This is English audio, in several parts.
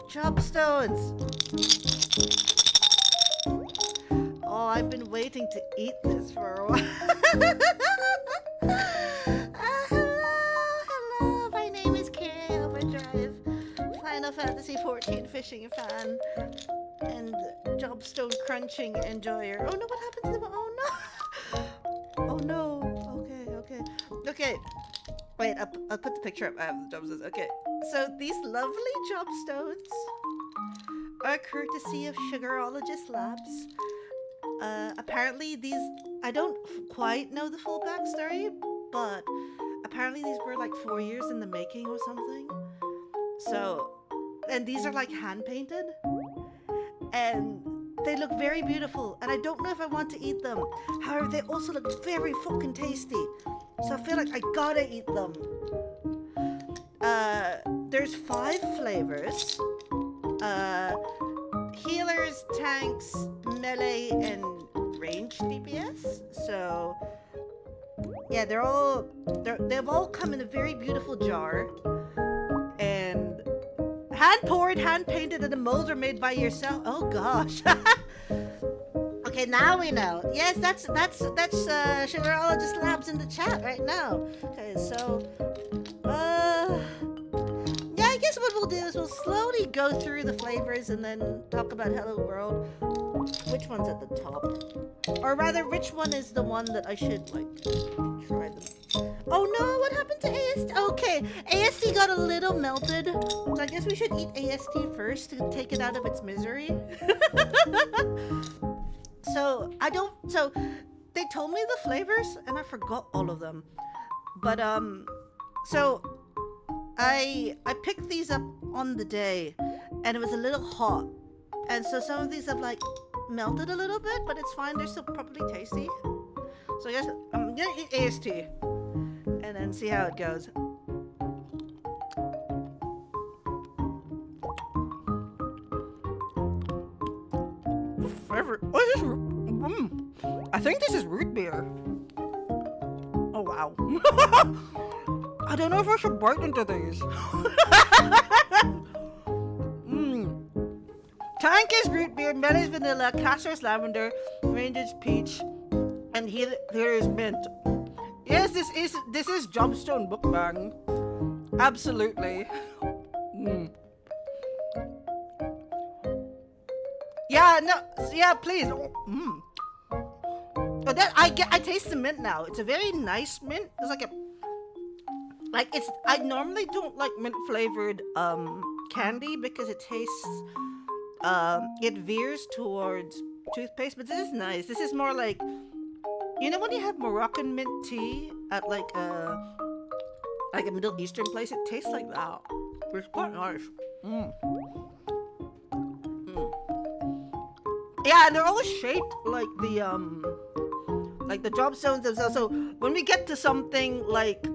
Chopstones! Oh, I've been waiting to eat this for a while. Hello. My name is Carrie Overdrive, Final Fantasy XIV fishing fan, and Jobstone crunching enjoyer. Oh no, what happened to them? Oh no! Oh no. Okay. Wait, I'll put the picture up. I have the Jobstones. Okay. So these lovely Jobstones are courtesy of Sugarologist Labs. Apparently these, I don't quite know the full backstory, but apparently these were like 4 years in the making or something. So, and these are like hand painted, and they look very beautiful, and I don't know if I want to eat them. However, they also look very fucking tasty, so I feel like I gotta eat them. There's 5 flavors. Healers, tanks, melee, and range DPS. So yeah, they've all come in a very beautiful jar, and hand poured, hand painted, and the molds are made by yourself. Oh gosh. Okay, now we know. Yes, that's Sugarologist Labs in the chat right now. Okay, so yeah, I guess what we'll do is we'll slowly go through the flavors and then talk about Hello World. Which one's at the top? Or rather, which one is the one that I should, like, try them? Oh no, what happened to AST? Okay, AST got a little melted. So I guess we should eat AST first to take it out of its misery. So they told me the flavors and I forgot all of them. But so I picked these up on the day and it was a little hot. And so some of these have like melted a little bit, but it's fine, they're still probably tasty. So I guess I'm gonna eat AST and then see how it goes. What is this? I think this is root beer. Oh wow. I don't know if I should bite into these. Tank is root beer, melee is vanilla, castor is lavender, range is peach, and here is mint. Yes, this is Jobstone Bookbang. Absolutely. Yeah, no, yeah, please. Oh, that I taste the mint now. It's a very nice mint. It's like I normally don't like mint flavored candy because it tastes it veers towards toothpaste, but this is nice. This is more like, you know when you have Moroccan mint tea at like a Middle Eastern place, it tastes like that. It's quite nice. Yeah, and they're all shaped like the Jobstones themselves. So when we get to something like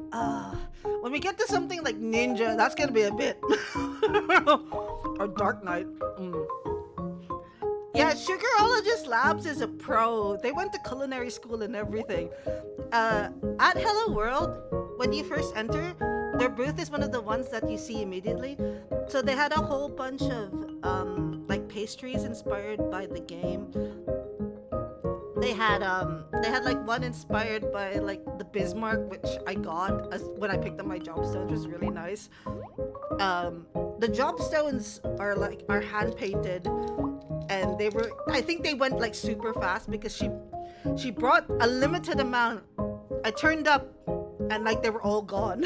Ninja, that's gonna be a bit or Dark Knight. Yeah, Sugarologist Labs is a pro. They went to culinary school and everything. At Hello World, when you first enter, their booth is one of the ones that you see immediately. So they had a whole bunch of like pastries inspired by the game. They had like one inspired by like the Bismarck, which I got when I picked up my Jobstones, which was really nice. The Jobstones are hand painted, and I think they went like super fast because she brought a limited amount. I turned up and like they were all gone.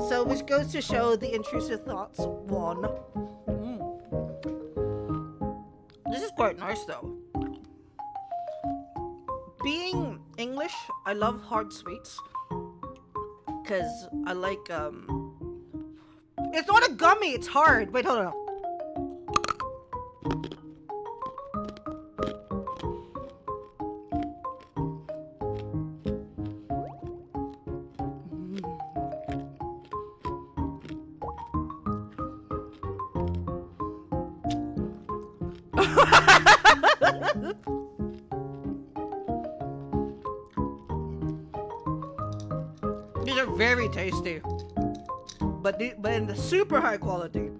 So which goes to show the intrusive thoughts won. This is quite nice though. Being English, I love hard sweets because I like it's not a gummy, it's hard. Wait, hold on. These are very tasty, but in the super high quality.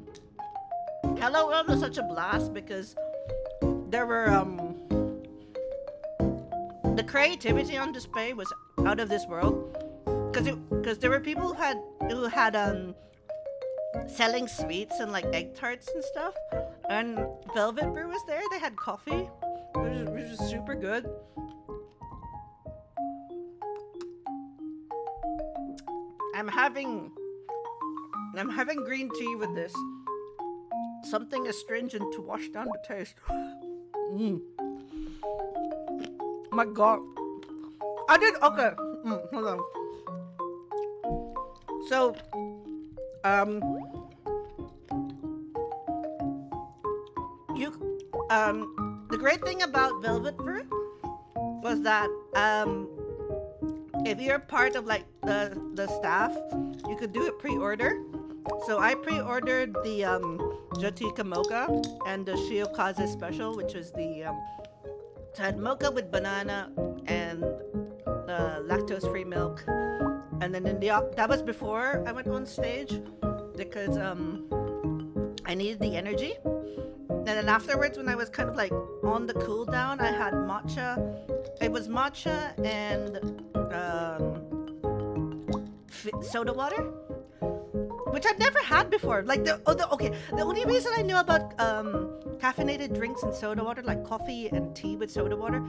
Hello World was such a blast because there were the creativity on display was out of this world because there were people who had selling sweets and like egg tarts and stuff, and Velvet Brew was there. They had coffee, which was super good. I'm having green tea with this. Something astringent to wash down the taste. My God. I did okay. Hold on. So, the great thing about Velvet Brew was that if you're part of like the staff, you could do a pre-order. So I pre-ordered the Jatika Mocha and the Shiokaze Special, which was the it had mocha with banana and lactose-free milk. And then that was before I went on stage because I needed the energy. And then afterwards, when I was kind of like on the cool down, I had matcha. It was matcha and soda water, which I'd never had before. Like the only reason I knew about caffeinated drinks and soda water, like coffee and tea with soda water,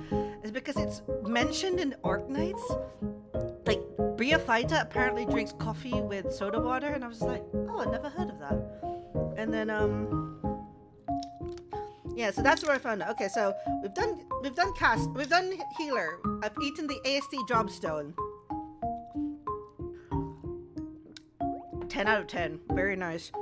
is because it's mentioned in Arknights. Like Bria Faita apparently drinks coffee with soda water, and I was like, oh, I never heard of that. And then yeah, so that's where I found out. Okay, so we've done healer. I've eaten the ASD Jobstone. 10 out of 10. Very nice.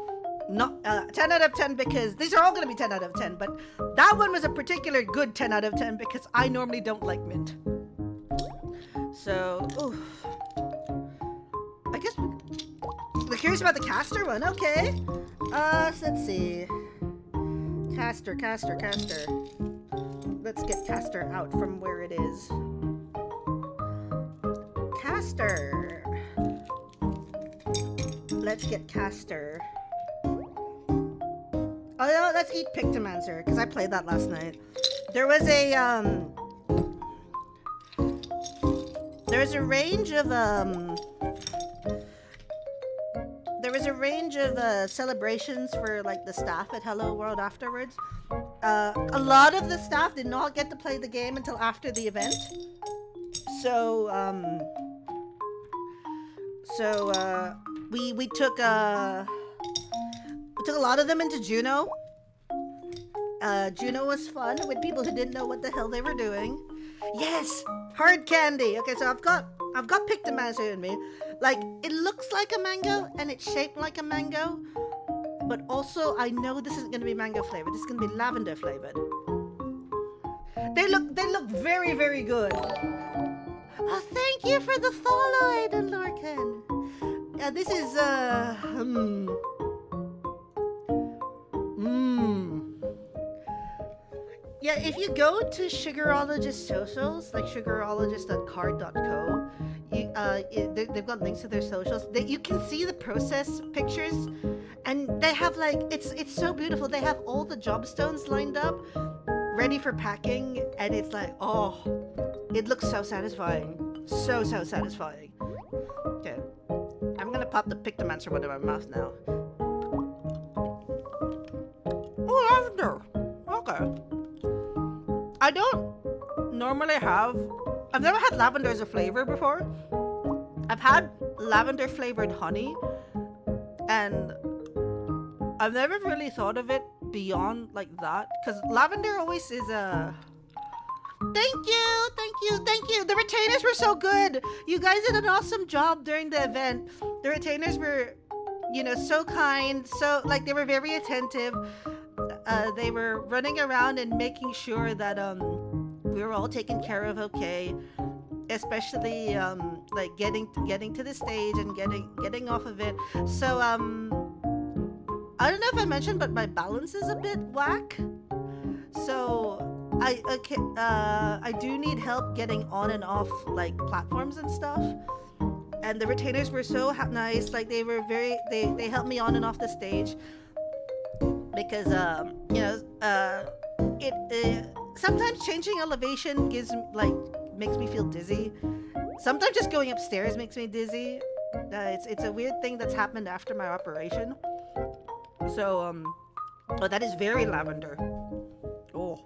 Not 10 out of 10 because these are all going to be 10 out of 10, but that one was a particular good 10 out of 10 because I normally don't like mint. So, ooh. I guess we're curious about the caster one. Okay. Let's see. Caster. Let's get caster out from where it is. Caster. Let's get caster. Oh no, let's eat Pictomancer because I played that last night. There was a range of celebrations for like the staff at Hello World afterwards. A lot of the staff did not get to play the game until after the event. So we took a lot of them into Juno. Juno was fun with people who didn't know what the hell they were doing. Yes, hard candy. Okay, so I've got Pictomancer in me. Like, it looks like a mango and it's shaped like a mango, but also I know this isn't going to be mango flavored. This is going to be lavender flavored. They look very, very good. Oh, thank you for the follow, Aiden Lorcan. This is Yeah, if you go to Sugarologist socials, like sugarologist.card.co, they've got links to their socials. You can see the process pictures, and they have like it's so beautiful. They have all the jobstones lined up, ready for packing, and it's like, oh, it looks so satisfying, so satisfying. Okay, I'm gonna pop the Pictomancer one in my mouth now. Oh, lavender. Okay. I don't normally I've never had lavender as a flavor before. I've had lavender flavored honey, and I've never really thought of it beyond like that, because lavender always is a... Thank you! The retainers were so good! You guys did an awesome job during the event. The retainers were, so kind, so, like, they were very attentive. They were running around and making sure that we were all taken care of okay, especially like getting to the stage and getting off of it. So I don't know if I mentioned, but my balance is a bit whack. So I do need help getting on and off like platforms and stuff. And the retainers were so nice. Like they helped me on and off the stage. because it sometimes changing elevation gives like makes me feel dizzy. Sometimes just going upstairs makes me dizzy. It's a weird thing that's happened after my operation. So oh, that is very lavender. Oh,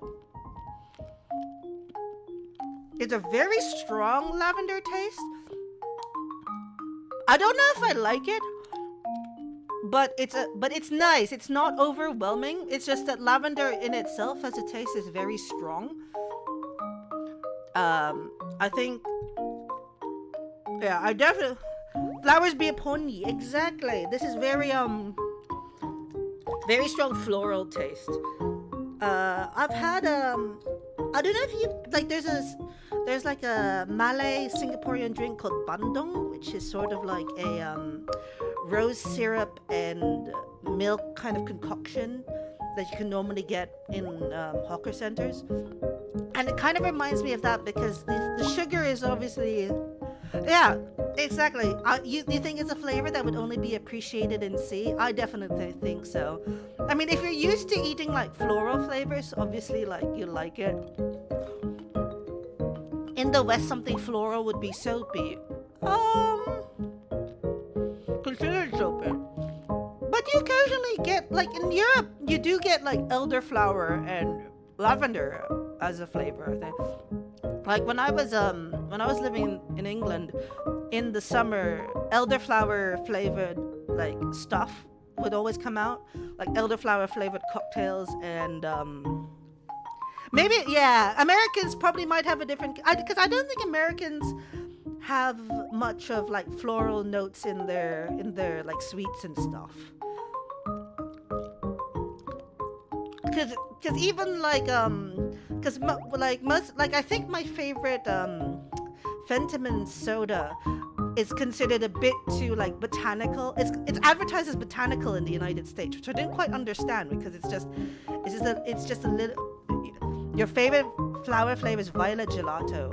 it's a very strong lavender taste. I don't know if I like it, but it's nice. It's not overwhelming. It's just that lavender in itself as a taste is very strong. I think yeah, I definitely flowers be upon ye. Exactly. This is very strong floral taste. I've had I don't know if you like there's like a Malay Singaporean drink called bandung, which is sort of like a rose syrup and milk kind of concoction that you can normally get in hawker centers. And it kind of reminds me of that because the sugar is obviously yeah, exactly. You think it's a flavor that would only be appreciated in sea? I definitely think so. I mean, if you're used to eating like floral flavors, obviously like you like it. In the West, something floral would be soapy. Consider it soapy. But you occasionally get like in Europe, you do get like elderflower and lavender as a flavor. Like when I was living in England, in the summer, elderflower flavored like stuff would always come out, like elderflower flavored cocktails and maybe yeah, Americans probably might have a different because I don't think Americans have much of like floral notes in their like sweets and stuff. Cause even like like most like I think my favorite Fentiman soda is considered a bit too like botanical. It's advertised as botanical in the United States, which I didn't quite understand because it's just a little. Your favorite flower flavor is violet gelato.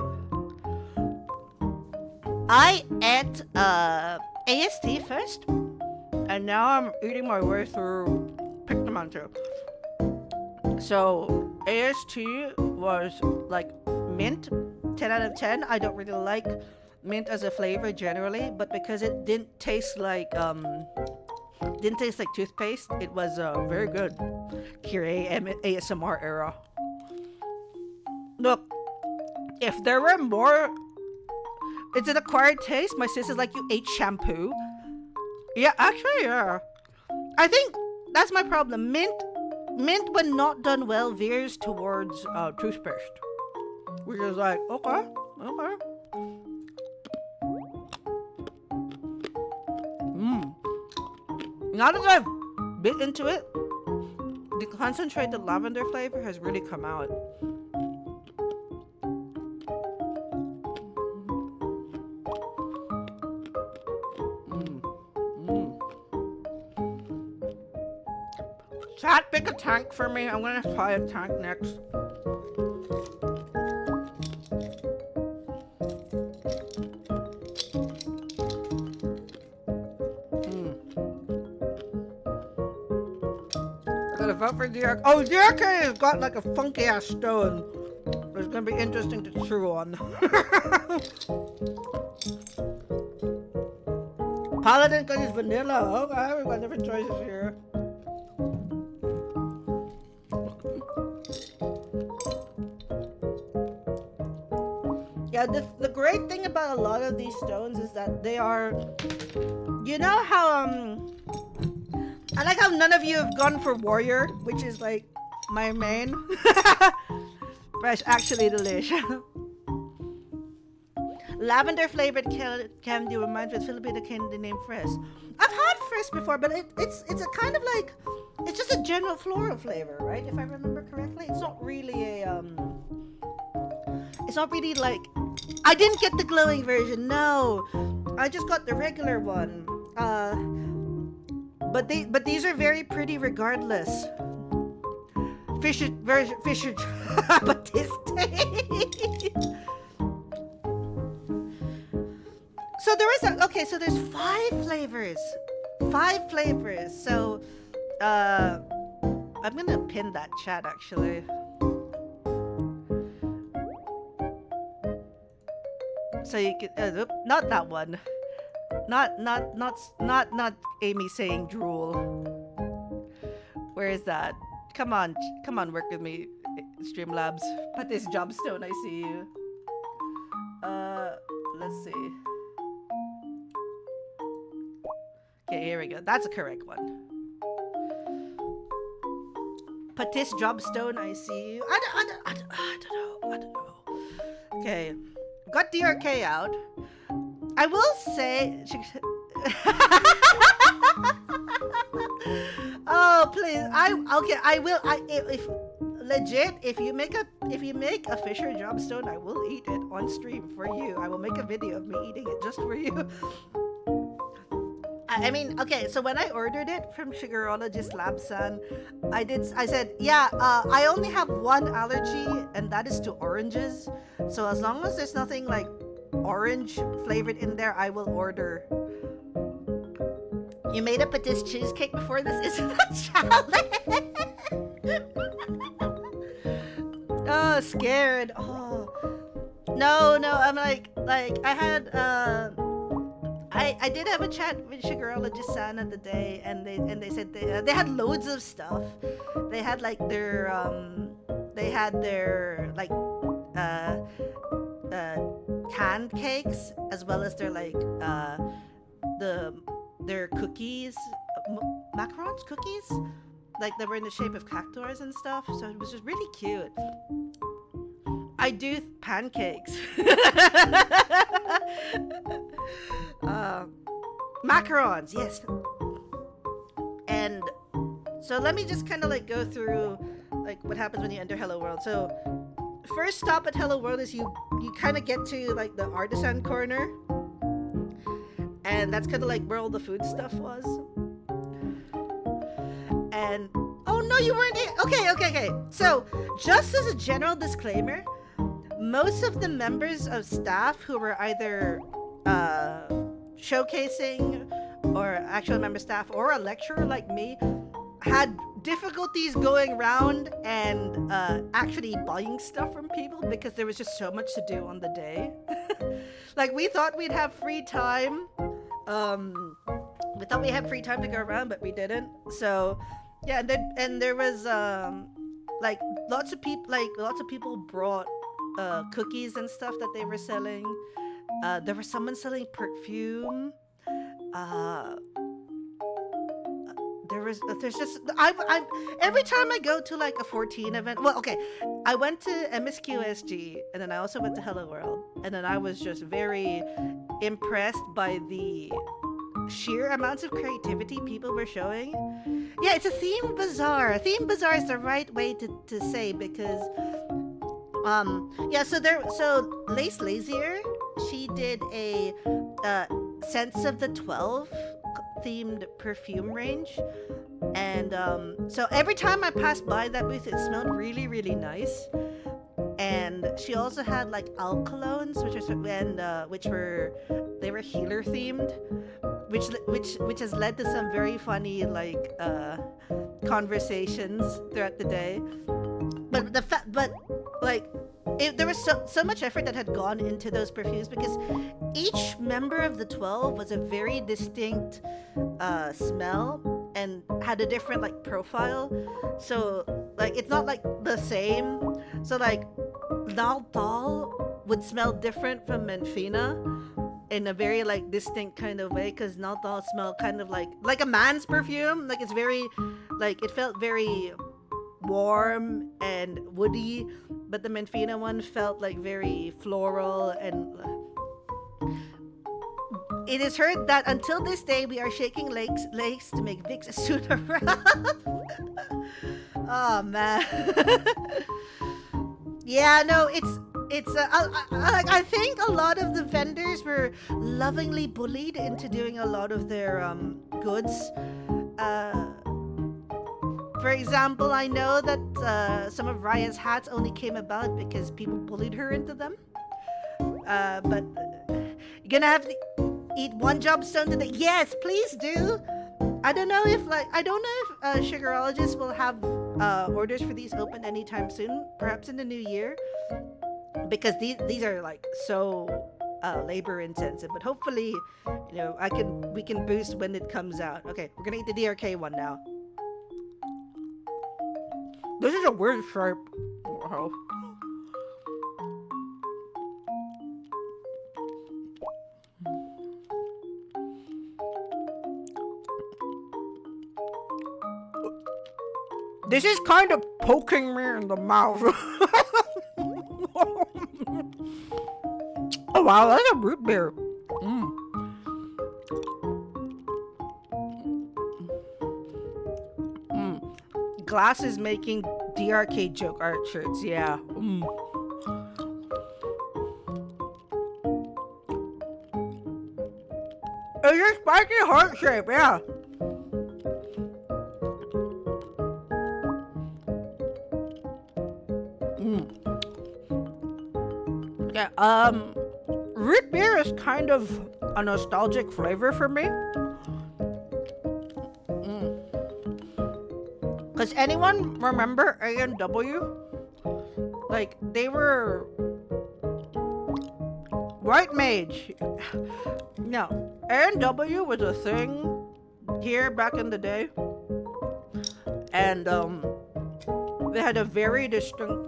I ate AST first, and now I'm eating my way through Pictomanto. So AST was like mint, 10 out of 10. I don't really like mint as a flavor generally, but because it didn't taste like toothpaste, it was very good. Curie ASMR era. Look, if there were more, it's an acquired taste. My sister's like, you ate shampoo. Yeah, actually, yeah. I think that's my problem. Mint, when not done well, veers towards toothpaste, which is like okay. Now that I've bit into it, the concentrated lavender flavor has really come out. Chat, pick a tank for me. I'm gonna try a tank next. I gotta vote for DRK. Oh, DRK has got like a funky ass stone. It's gonna be interesting to chew on. Paladin got his vanilla. Okay, we've got different choices here. Yeah, the great thing about a lot of these stones is that they are, you know how I like how none of you have gone for warrior, which is like my main. Fresh, actually delicious. Lavender flavored candy reminds me of Filipino candy named Frisk. I've had Frisk before, but it's a kind of like, it's just a general floral flavor, right? If I remember correctly, it's not really a it's not really like, I didn't get the glowing version. No, I just got the regular one. But these are very pretty regardless. Fisher, Batiste. So there is okay. So there's 5 flavors. 5 flavors. So I'm gonna pin that chat actually. So you can not that one. Not Amy saying drool. Where is that? Come on, work with me, Streamlabs. Put this Jobstone, I see you. Let's see. Okay, here we go. That's a correct one. Put this Jobstone, I see you. I don't know. Okay, got DRK out. I will say. Oh please! I will. If legit, if you make a Fisher Jobstone, I will eat it on stream for you. I will make a video of me eating it just for you. I mean, okay, so when I ordered it from Sugarologist Labsan, I said, yeah, I only have one allergy, and that is to oranges. So as long as there's nothing like orange flavored in there, I will order. You made a patis cheesecake before this isn't a challenge. Oh, scared. Oh. No, I'm like I had I did have a chat with Sugarologist Sana the day, and they said they had loads of stuff. They had like their like canned cakes, as well as their like their cookies, macarons cookies, like they were in the shape of cactuars and stuff. So it was just really cute. I do pancakes. Macarons, yes. And so let me just kind of like go through like what happens when you enter Hello World. So first stop at Hello World is you kind of get to like the artisan corner, and that's kind of like where all the food stuff was. And oh no, you weren't okay. So just as a general disclaimer, most of the members of staff who were either showcasing or actual member staff or a lecturer like me had difficulties going around and actually buying stuff from people because there was just so much to do on the day. Like we thought we'd have free time. We thought we had free time to go around, but we didn't. So yeah, and there was like lots of people brought cookies and stuff that they were selling. There was someone selling perfume. There's just I'm every time I go to like a 14 event. Well, okay, I went to MSQSG, and then I also went to Hello World, and then I was just very impressed by the sheer amounts of creativity people were showing. Yeah, it's a theme bazaar. Theme bazaar is the right way to say, because yeah, so Lace Lazier, she did a Sense of the 12 themed perfume range, and so every time I passed by that booth, it smelled really, really nice. And she also had like alcalones, which were healer themed, which has led to some very funny like conversations throughout the day. There was so much effort that had gone into those perfumes, because each member of the 12 was a very distinct smell and had a different like profile. So like it's not like the same. So like Naltal would smell different from Menfina in a very like distinct kind of way, because Naltal smelled kind of like a man's perfume. Like it's very like it felt very warm and woody, but the Menfina one felt like very floral. And it is heard that until this day we are shaking lakes to make Vicks sooner. Oh man. Yeah, no, I think a lot of the vendors were lovingly bullied into doing a lot of their goods. For example, I know that some of Raya's hats only came about because people bullied her into them. But you're gonna have to eat one Jobstone today. Yes, please do. I don't know if Sugarologists will have orders for these open anytime soon. Perhaps in the new year, because these are like so labor intensive. But hopefully, we can boost when it comes out. Okay, we're gonna eat the DRK one now. This is a weird shape. Wow. This is kind of poking me in the mouth. Oh wow, that's a root beer. Glass is making DRK joke art shirts, yeah. It's a spiky heart shape, yeah. Yeah, root beer is kind of a nostalgic flavor for me. Does anyone remember A&W? Like, they were... White Mage. No, A&W was a thing here back in the day. And, they had a very distinct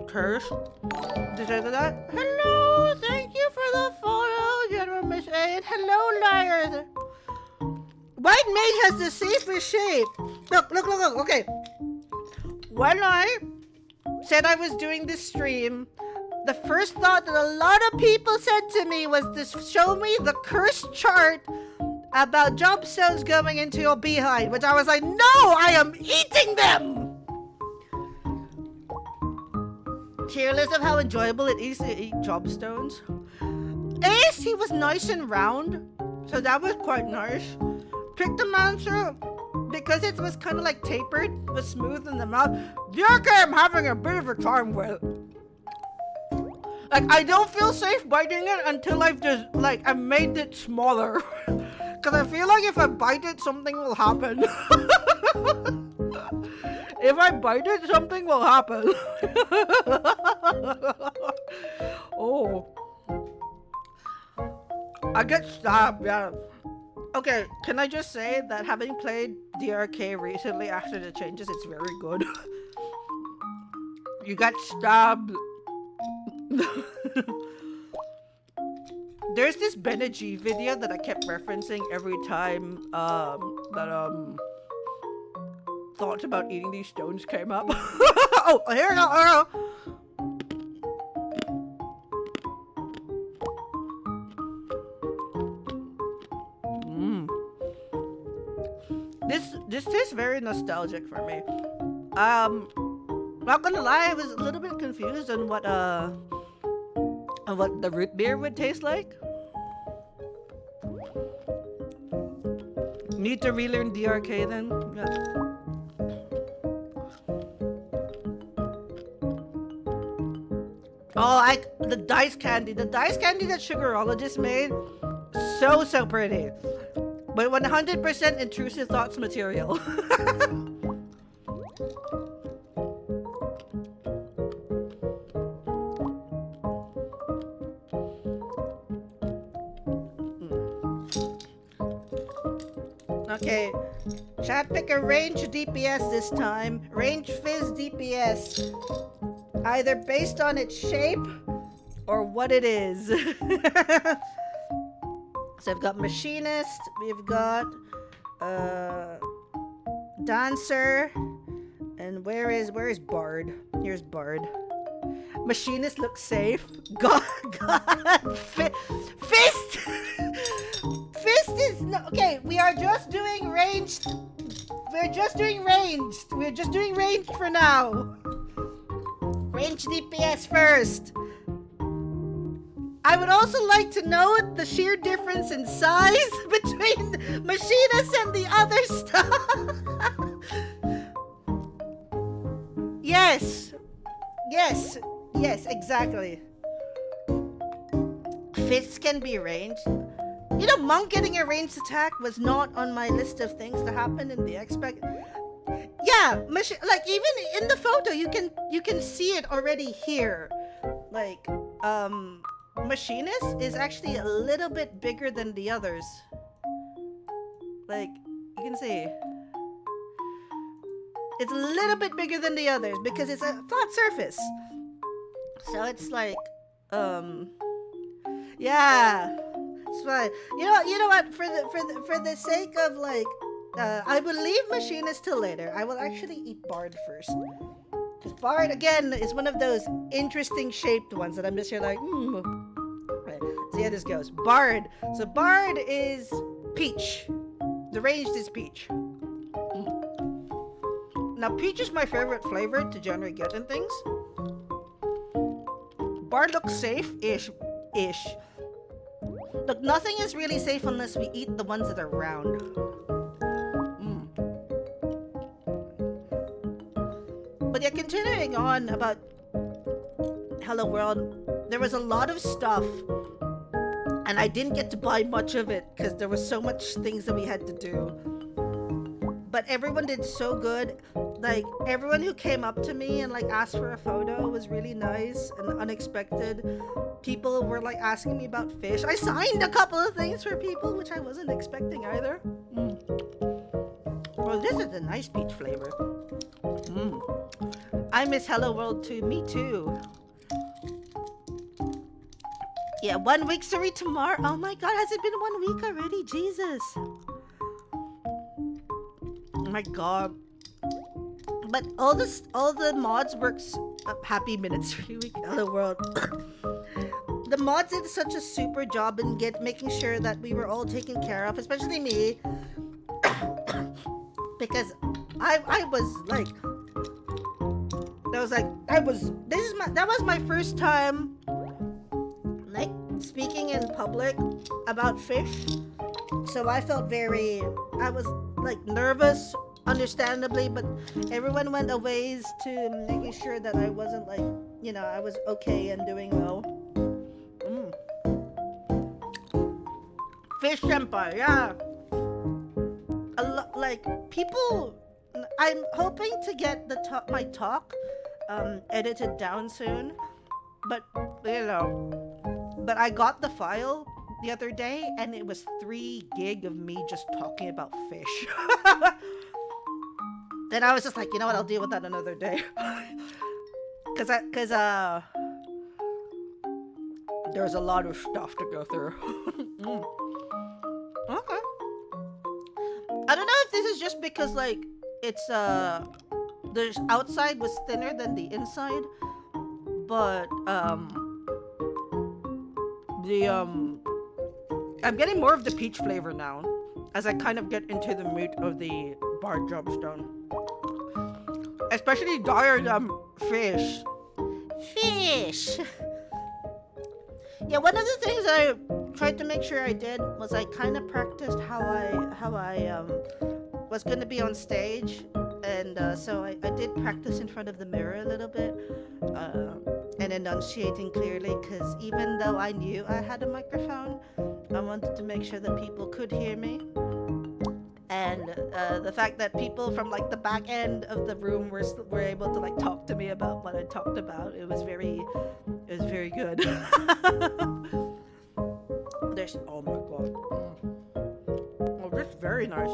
curse. Did I do that? Hello, thank you for the follow, General Miss A. And hello, liars. White Mage has the safest shape. Look. Okay. When I said I was doing this stream, the first thought that a lot of people said to me was to show me the cursed chart about Jobstones going into your behind, which I was like, no, I am eating them! Careless of how enjoyable it is to eat Jobstones. Ace, he was nice and round, so that was quite nice. Tricktomancer, because it was kind of like tapered, was smooth in the mouth. DRK I'm having a bit of a time with. Like, I don't feel safe biting it until I've just, like, I've made it smaller. Because I feel like if I bite it, something will happen. If I bite it, something will happen. Oh. I get stabbed, yeah. Okay, can I just say that having played DRK recently after the changes, it's very good. You got stabbed. There's this Benegy video that I kept referencing every time thoughts about eating these stones came up. Oh, here we go. This tastes very nostalgic for me. Not gonna lie, I was a little bit confused on what the root beer would taste like. Need to relearn DRK then. Yeah. Oh, the dice candy that Sugarologist made, so pretty. But 100% intrusive thoughts material. Okay, chat, pick a range DPS this time. Range Fizz DPS. Either based on its shape or what it is. So I've got Machinist, we've got Dancer, and where is Bard? Here's Bard. Machinist looks safe. God, Fist! Fist is no, okay, we are just doing ranged. We're just doing ranged for now. Range DPS first. I would also like to note the sheer difference in size between Machinist and the other stuff. Yes, exactly. Fists can be ranged. You know, Monk getting a ranged attack was not on my list of things to happen in the expect. Yeah, like even in the photo, you can see it already here. Like, Machinist is actually a little bit bigger than the others. Like, you can see. It's a little bit bigger than the others because it's a flat surface. So it's like, yeah, it's fine. You know what? For the sake of like, I will leave Machinist till later. I will actually eat Bard first. Because Bard again is one of those interesting shaped ones that I'm just here like, Right. See how this goes. Bard. So Bard is peach. The ranged is peach. Now, peach is my favorite flavor to generally get in things. Bard looks safe-ish. Look, nothing is really safe unless we eat the ones that are round. But yeah, continuing on about Hello World, there was a lot of stuff, and I didn't get to buy much of it because there was so much things that we had to do. But everyone did so good. Like, everyone who came up to me and like asked for a photo was really nice and unexpected. People were like asking me about fish. I signed a couple of things for people, which I wasn't expecting either. Well, this is a nice peach flavor. I miss Hello World too. Me too. Yeah, 1 week, sorry, tomorrow. Oh my god, has it been 1 week already? Jesus. Oh my god. But all the mods works happy minutes 3 week Hello World. The mods did such a super job in making sure that we were all taken care of, especially me. Because I was like, that was my first time like speaking in public about fish. So I felt I was like nervous, understandably, but everyone went a ways to making sure that I wasn't like, I was okay and doing well. Fish Empire, yeah. Like people, I'm hoping to get my talk edited down soon, but but I got the file the other day and it was 3 gig of me just talking about fish. Then I was just like, you know what, I'll deal with that another day. Cause there's a lot of stuff to go through. Okay. I don't know if this is just because like it's the outside was thinner than the inside, but I'm getting more of the peach flavor now as I kind of get into the meat of the Bard Jobstone. Especially dire fish. Fish. Yeah, one of the things I tried to make sure I did was I kind of practiced how I was going to be on stage, and so I did practice in front of the mirror a little bit and enunciating clearly, because even though I knew I had a microphone, I wanted to make sure that people could hear me. And the fact that people from like the back end of the room were able to like talk to me about what I talked about, it was very good. There's, oh my god, oh, this is very nice.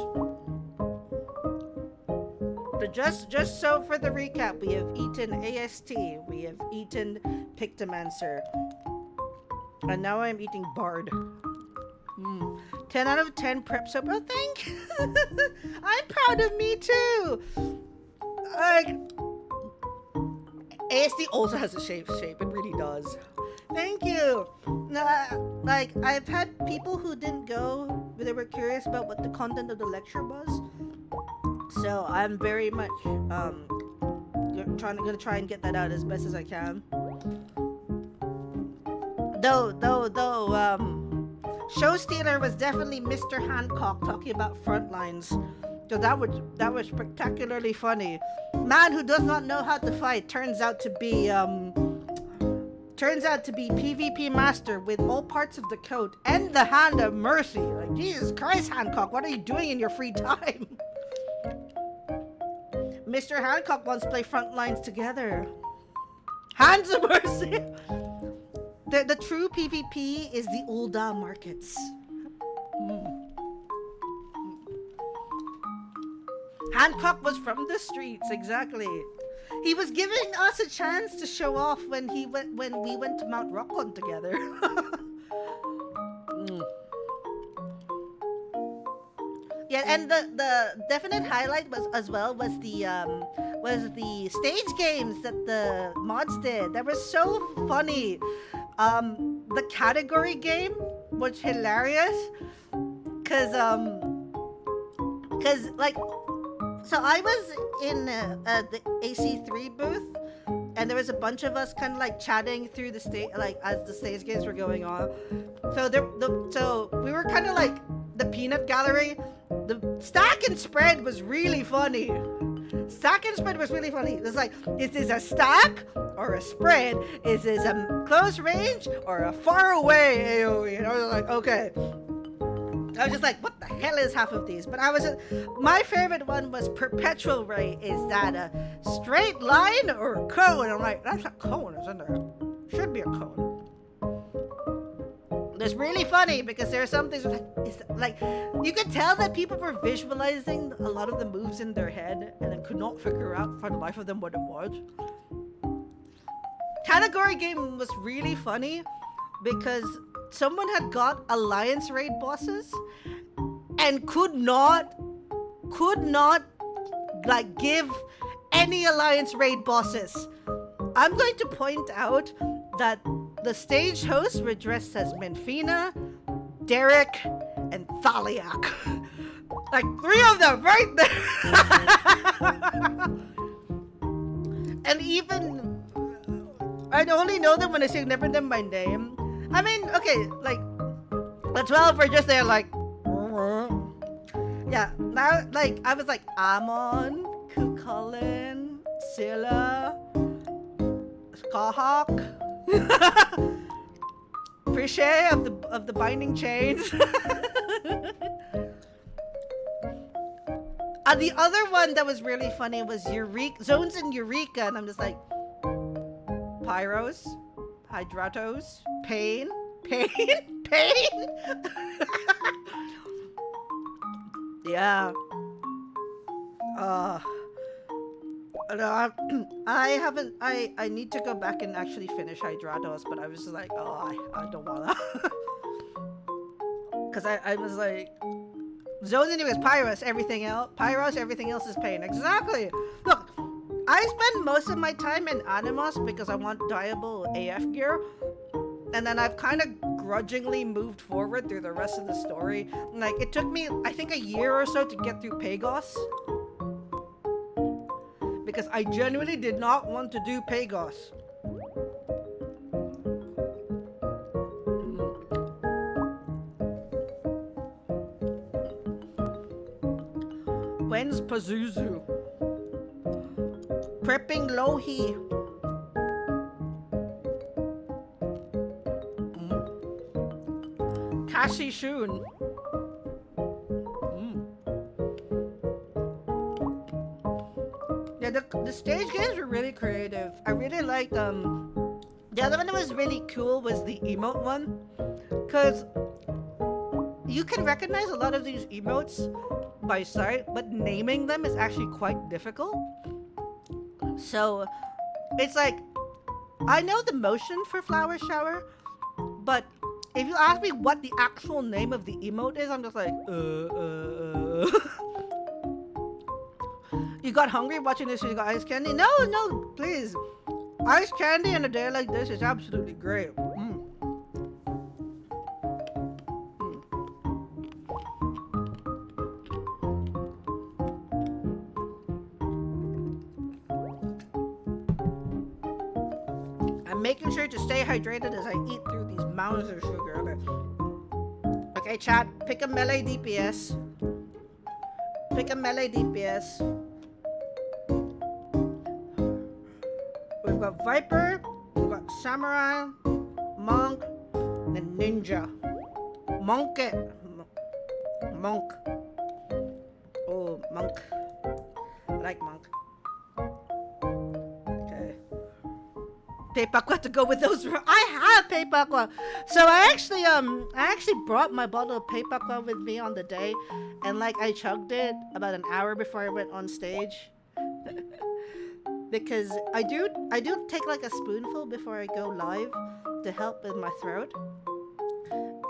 But just so for the recap, we have eaten AST, we have eaten Pictomancer, and now I'm eating Bard. 10 out of 10 prep soap. Oh, thank you. I'm proud of me too. ASD also has a shape. It really does. Thank you. Like, I've had people who didn't go, but they were curious about what the content of the lecture was. So I'm very much gonna try and get that out as best as I can. Though, Show Stealer was definitely Mr. Hancock talking about front lines. So that was spectacularly funny. Man who does not know how to fight turns out to be turns out to be PvP master with all parts of the coat and the hand of mercy. Like, Jesus Christ, Hancock, what are you doing in your free time? Mr. Hancock wants to play front lines together. Hands of mercy. The true PvP is the Ul'dah markets. Hancock was from the streets, exactly. He was giving us a chance to show off when we went to Mount Rockon together. Yeah, and the definite highlight was the stage games that the mods did. That was so funny. The category game was hilarious, cause like, so I was in the AC3 booth, and there was a bunch of us kind of like chatting through the stage, like as the stage games were going on. So we were kind of like the peanut gallery. The stack and spread was really funny. Stack and spread was really funny. It's like, is this a stack or a spread? Is this a close range or a far away AoE? And I was like, okay. I was just like, what the hell is half of these? But my favorite one was Perpetual Ray. Is that a straight line or a cone? And I'm like, that's a cone, isn't there? Should be a cone. It's really funny because there are some things like you could tell that people were visualizing a lot of the moves in their head and then could not figure out for the life of them what it was. Category game was really funny because someone had got Alliance raid bosses and could not like give any Alliance raid bosses. I'm going to point out that the stage hosts were dressed as Menfina, Derek, and Thaliak. Like 3 of them right there. And even I only know them when I say never them by name. I mean, okay, like the 12 were just there like yeah, now like I was like Amon, Kukulin, Scylla, Skahawk, Prishay of the Binding Chains. The other one that was really funny was Zones and Eureka, and I'm just like Pyros, Hydratos, Pain. Yeah. No, I haven't. I need to go back and actually finish Hydratos, but I was just like, oh, I don't wanna. Cause I was like, Zones and Pyros, everything else. Pyros, everything else is Pain. Exactly. Look, I spend most of my time in Animus because I want Diable AF gear. And then I've kind of grudgingly moved forward through the rest of the story. Like, it took me, I think, a year or so to get through Pagos. Because I genuinely did not want to do Pagos. When's Pazuzu? Prepping Lohi. Kashi Shun. Yeah, the stage games were really creative. I really liked the other one that was really cool was the emote one, because you can recognize a lot of these emotes by sight, but naming them is actually quite difficult. So it's like, I know the motion for Flower Shower, but if you ask me what the actual name of the emote is, I'm just like, You got hungry watching this? You got ice candy? No, please. Ice candy on a day like this is absolutely great. I'm making sure to stay hydrated as I eat through these mountains of sugar. Okay, chat, pick a melee DPS. Pick a melee DPS. We've got Viper, we've got samurai, monk, and ninja. Monk. Monk. Oh, monk. I like monk. Okay. Pepakwa to go with those. I have Pepakwa. So I actually brought my bottle of Pepakwa with me on the day, and like I chugged it about an hour before I went on stage. Because I do take like a spoonful before I go live to help with my throat.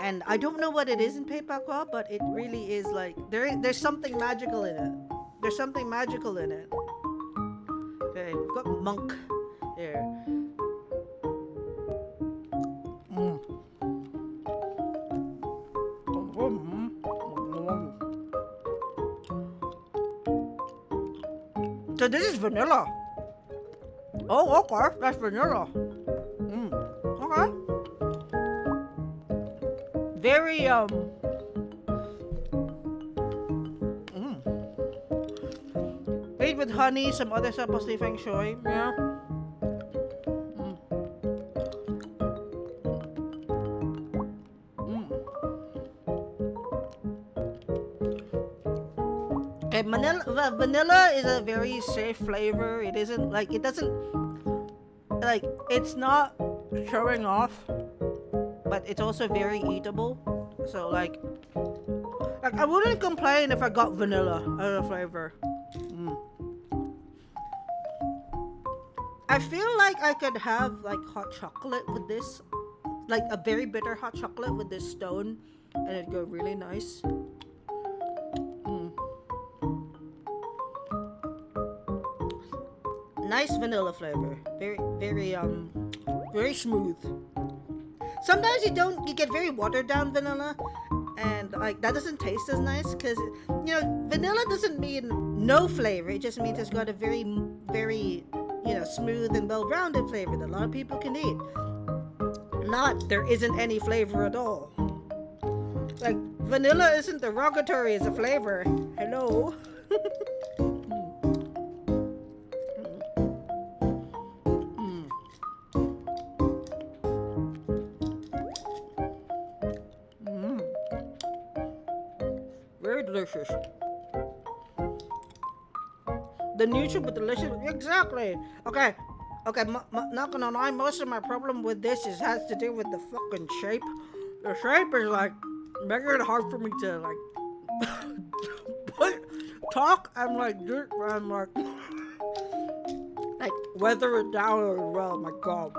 And I don't know what it is in Pepakwa, but it really is like there's something magical in it. There's something magical in it. Okay, we've got monk here. So this is vanilla. Oh, okay, that's vanilla. Okay. Very made with honey, some other stuff, mostly feng shui. Yeah. Okay, vanilla is a very safe flavor. It isn't like it doesn't like it's not showing off, but it's also very eatable. So like I wouldn't complain if I got vanilla as a flavor. I feel like I could have like hot chocolate with this, like a very bitter hot chocolate with this stone, and it'd go really nice. Nice vanilla flavor. Very smooth. Sometimes you get very watered down vanilla, and like that doesn't taste as nice because vanilla doesn't mean no flavor. It just means it's got a very smooth and well-rounded flavor that a lot of people can eat. Not there isn't any flavor at all. Like vanilla isn't derogatory as a flavor. Hello. Very delicious. The neutral but delicious. Exactly. Okay. Not gonna lie. Most of my problem with this has to do with the fucking shape. The shape is like making it hard for me to like talk and like like weather it down as well. My God.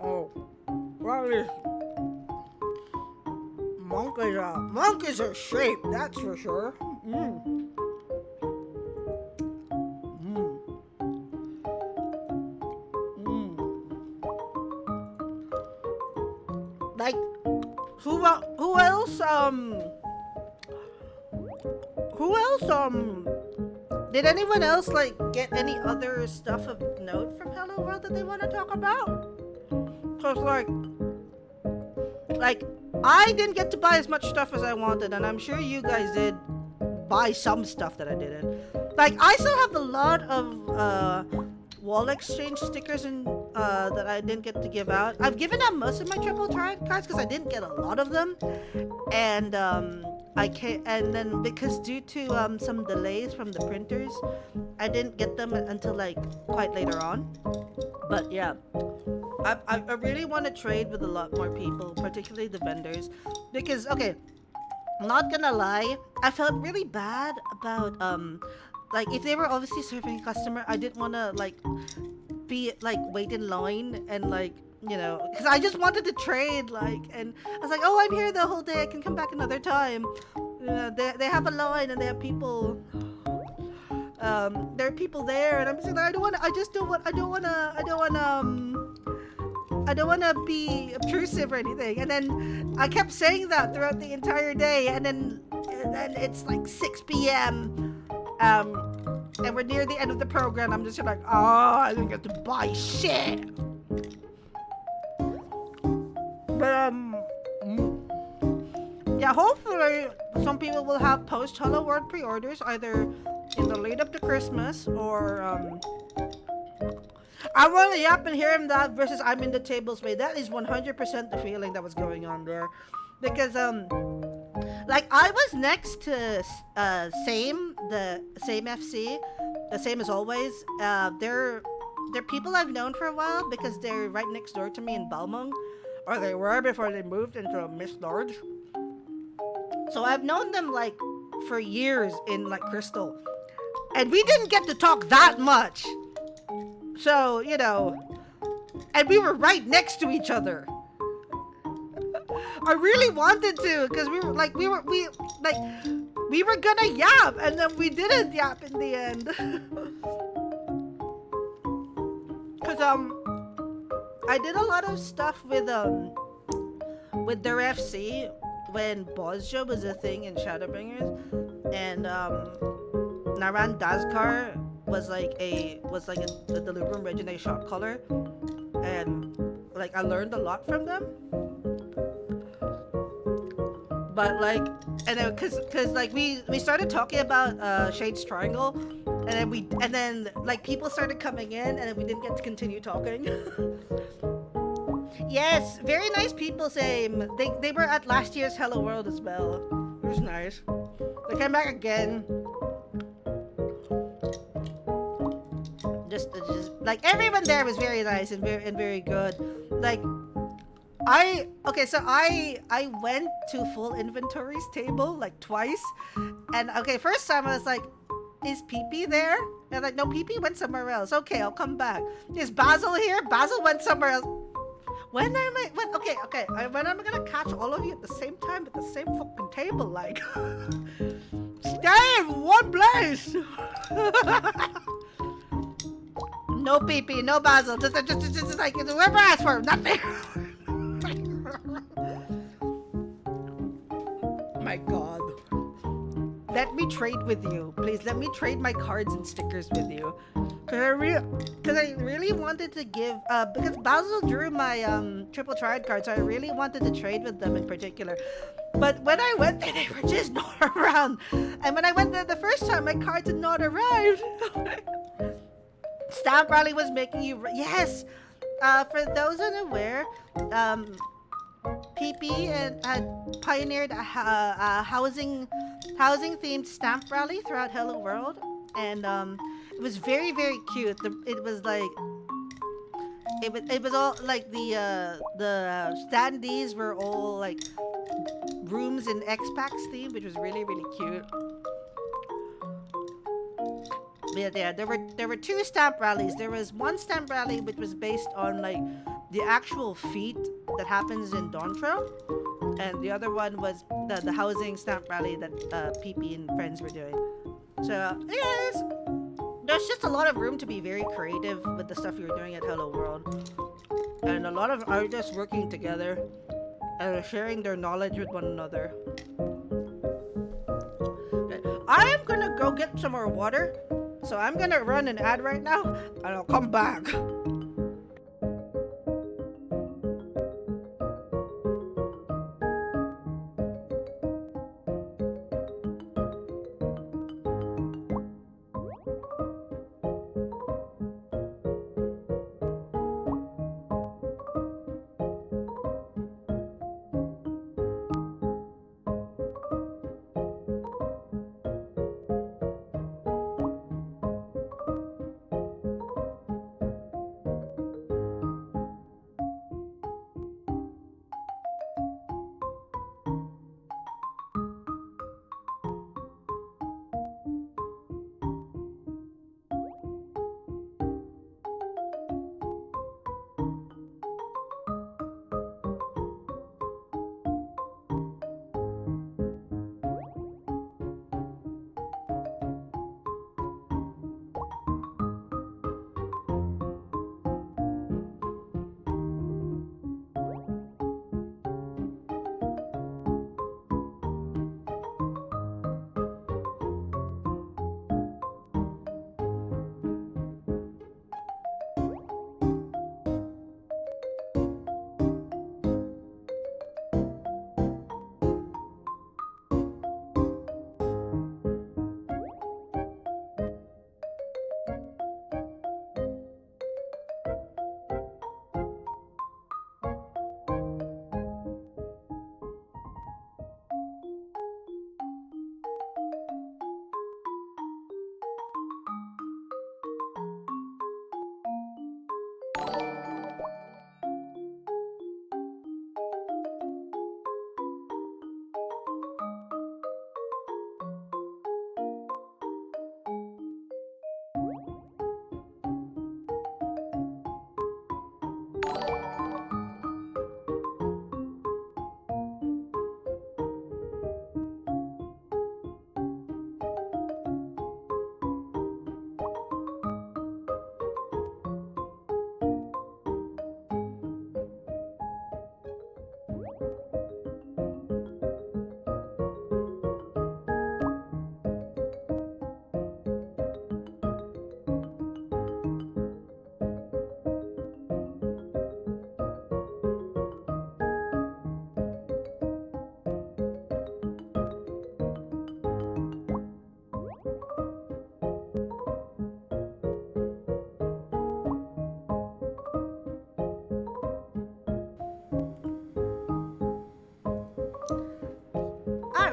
Oh, well, this monk is a shape, that's for sure. Like, who else? Did anyone else like get any other stuff of note from Hello World that they want to talk about? Cause like I didn't get to buy as much stuff as I wanted, and I'm sure you guys did buy some stuff that I didn't. Like I still have a lot of wall exchange stickers and that I didn't get to give out. I've given out most of my triple triad cards because I didn't get a lot of them, and and then because due to some delays from the printers, I didn't get them until like quite later on. But yeah, I really want to trade with a lot more people, particularly the vendors, because okay, I'm not gonna lie, I felt really bad about like if they were obviously serving a customer, I didn't want to like be like wait in line and like because I just wanted to trade, like, and I was like, oh, I'm here the whole day, I can come back another time. They have a line and they have people. There are people there, and I'm just like, I don't want to be obtrusive or anything. And then I kept saying that throughout the entire day, and then it's like 6 p.m. And we're near the end of the program. I'm just like, oh, I didn't get to buy shit. But yeah, hopefully some people will have post Hello World pre-orders either in the lead up to Christmas, or I want to yap and hear him that versus I'm in the tables way. That is 100% the feeling that was going on there, because like I was next to the same FC, the same as always. They're people I've known for a while because they're right next door to me in Balmung, or they were before they moved into Miss Lodge. So I've known them like for years in like Crystal, and we didn't get to talk that much. So and we were right next to each other. I really wanted to, because we were gonna yap, and then we didn't yap in the end. Cause I did a lot of stuff with their FC when Bozja was a thing in Shadowbringers, and Naran Dazkar was like the Delubrum Regine shot caller, and like I learned a lot from them. But like, and then cause like we started talking about Shade's Triangle, and then like people started coming in, and then we didn't get to continue talking. Yes, very nice people. Same. They were at last year's Hello World as well. It was nice. They came back again. Just like everyone there was very nice and very good. Like I went to full inventories table like twice, and okay, first time I was like, is PP there? And I'm like, no, PP went somewhere else. Okay, I'll come back. Is Basil here? Basil went somewhere else. When am I? When am I gonna catch all of you at the same time at the same fucking table? Like, stay in one place. No PP, no Basil. Just like whoever asked for him, nothing. My God. Let me trade with you, please. Let me trade my cards and stickers with you. Cause I really wanted to give because Basil drew my triple triad card, so I really wanted to trade with them in particular. But when I went there, they were just not around. And when I went there the first time, my cards had not arrived. Stamp Rally was making you yes. For those unaware, PP had pioneered a housing themed stamp rally throughout Hello World, and it was very cute. It was like it was all like the standees were all like rooms in X-Pax theme, which was really cute. Yeah, there were two stamp rallies. There was one stamp rally which was based on like the actual feat that happens in Dawntrail, and the other one was the housing stamp rally that PP and friends were doing. So yes, there's just a lot of room to be very creative with the stuff you're doing at Hello World, and a lot of artists working together and sharing their knowledge with one another. I am gonna go get some more water, so I'm gonna run an ad right now, and I'll come back.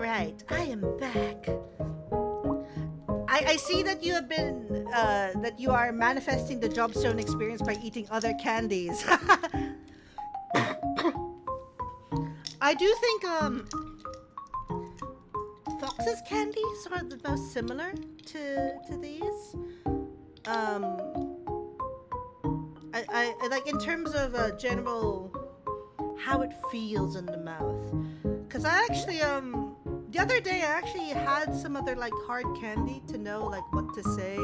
right, I am back. I see that you have been that you are manifesting the Jobstone experience by eating other candies. I do think Fox's candies are the most similar to these. I like in terms of general how it feels in the mouth. Cause I actually the other day I actually had some other like hard candy to know like what to say.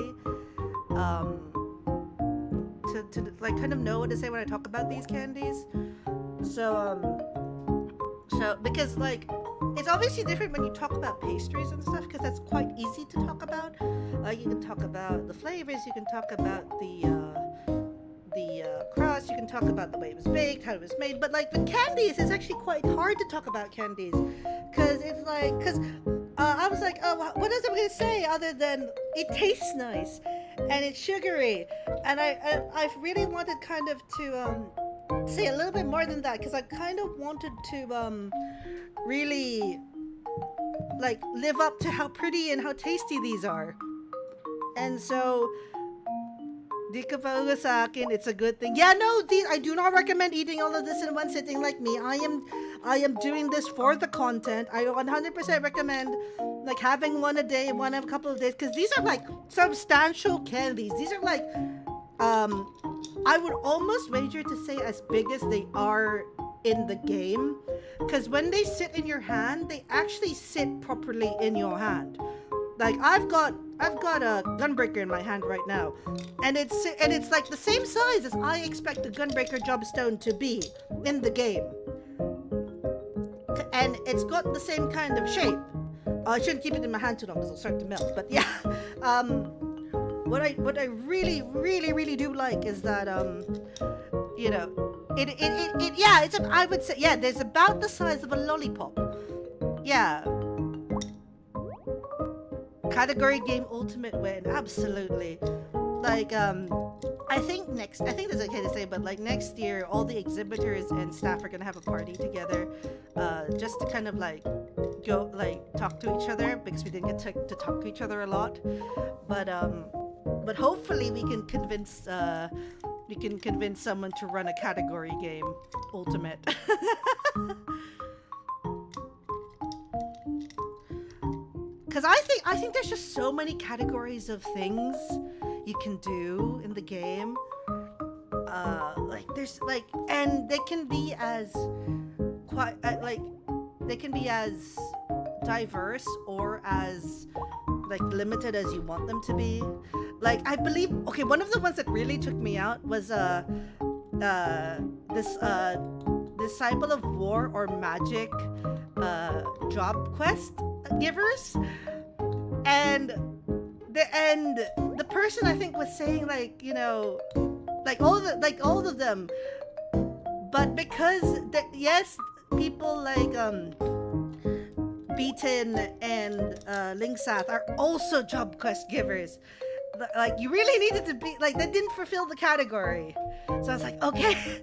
To like kind of know what to say when I talk about these candies. So because like it's obviously different when you talk about pastries and stuff because that's quite easy to talk about. You can talk about the flavors, you can talk about the crust, you can talk about the way it was baked, how it was made, but like with candies it's actually quite hard to talk about candies because it's like I was like, oh, what else am I gonna say other than it tastes nice and it's sugary, and I really wanted kind of to say a little bit more than that because I kind of wanted to really like live up to how pretty and how tasty these are, and so di ka pa uga sa akin, it's a good thing. Yeah, no, I do not recommend eating all of this in one sitting like me. I am doing this for the content. I 100% recommend like having one a day, one a couple of days, because these are like substantial candies. These are like, I would almost wager to say as big as they are in the game, because when they sit in your hand, they actually sit properly in your hand. Like I've got a Gunbreaker in my hand right now, and it's like the same size as I expect a Gunbreaker Jobstone to be in the game, and it's got the same kind of shape. I shouldn't keep it in my hand too long because it'll start to melt. But yeah, what I really do like is that you know, it yeah, I would say yeah, there's about the size of a lollipop. Yeah. Category game ultimate win, absolutely. Like I think that's okay to say, but like next year all the exhibitors and staff are gonna have a party together, just to kind of like go like talk to each other because we didn't get to talk to each other a lot. But hopefully we can convince someone to run a category game ultimate. Because I think there's just so many categories of things you can do in the game. Like there's like, and they can be as they can be as diverse or as like limited as you want them to be. Like I believe, okay, one of the ones that really took me out was this Disciple of War or Magic job quest givers, and the person I think was saying like, you know, like all of them, but because yes, people like Beaton and Lingsath are also job quest givers. Like you really needed to be like, that didn't fulfill the category, so I was like, okay,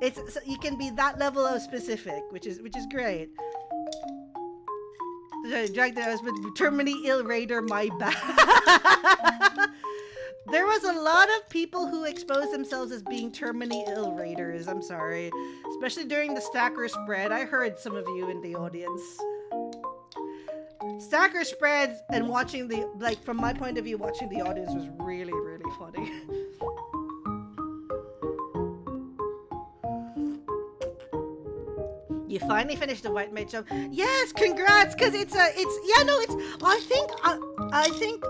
so you can be that level of specific, which is great. Drag the husband, terminally ill raider, my bad. There was a lot of people who exposed themselves as being terminally ill raiders. I'm sorry, especially during the stacker spread. I heard some of you in the audience. Stacker spreads and watching the, like, from my point of view, watching the audience was really, really funny. You finally finished the White Mage job. Yes, congrats, because I think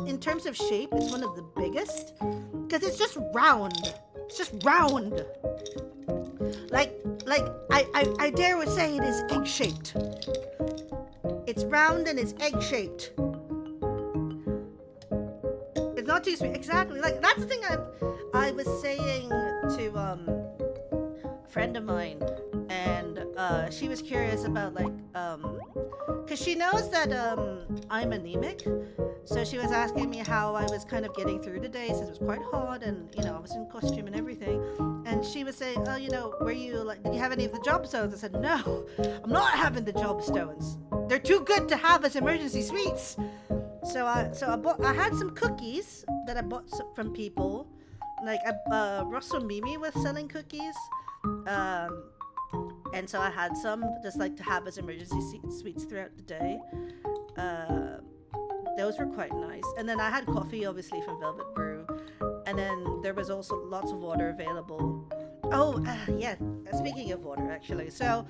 in terms of shape, it's one of the biggest, because it's just round. It's just round. Like I dare would say it is egg-shaped. It's round and it's egg-shaped. It's not too sweet. Exactly. Like that's the thing I was saying to a friend of mine, and she was curious about like because she knows that I'm anemic. So she was asking me how I was kind of getting through the day since it was quite hot and I was in costume and everything. And she was saying, "Oh, were you like, did you have any of the job stones?" I said, "No, I'm not having the job stones. They're too good to have as emergency sweets." I had some cookies that I bought from people. Like Russell Mimi was selling cookies. Um, and so I had some just like to have as emergency sweets throughout the day. Uh, those were quite nice. And then I had coffee, obviously, from Velvet Brew. And then there was also lots of water available. Oh, yeah. Speaking of water, actually. So,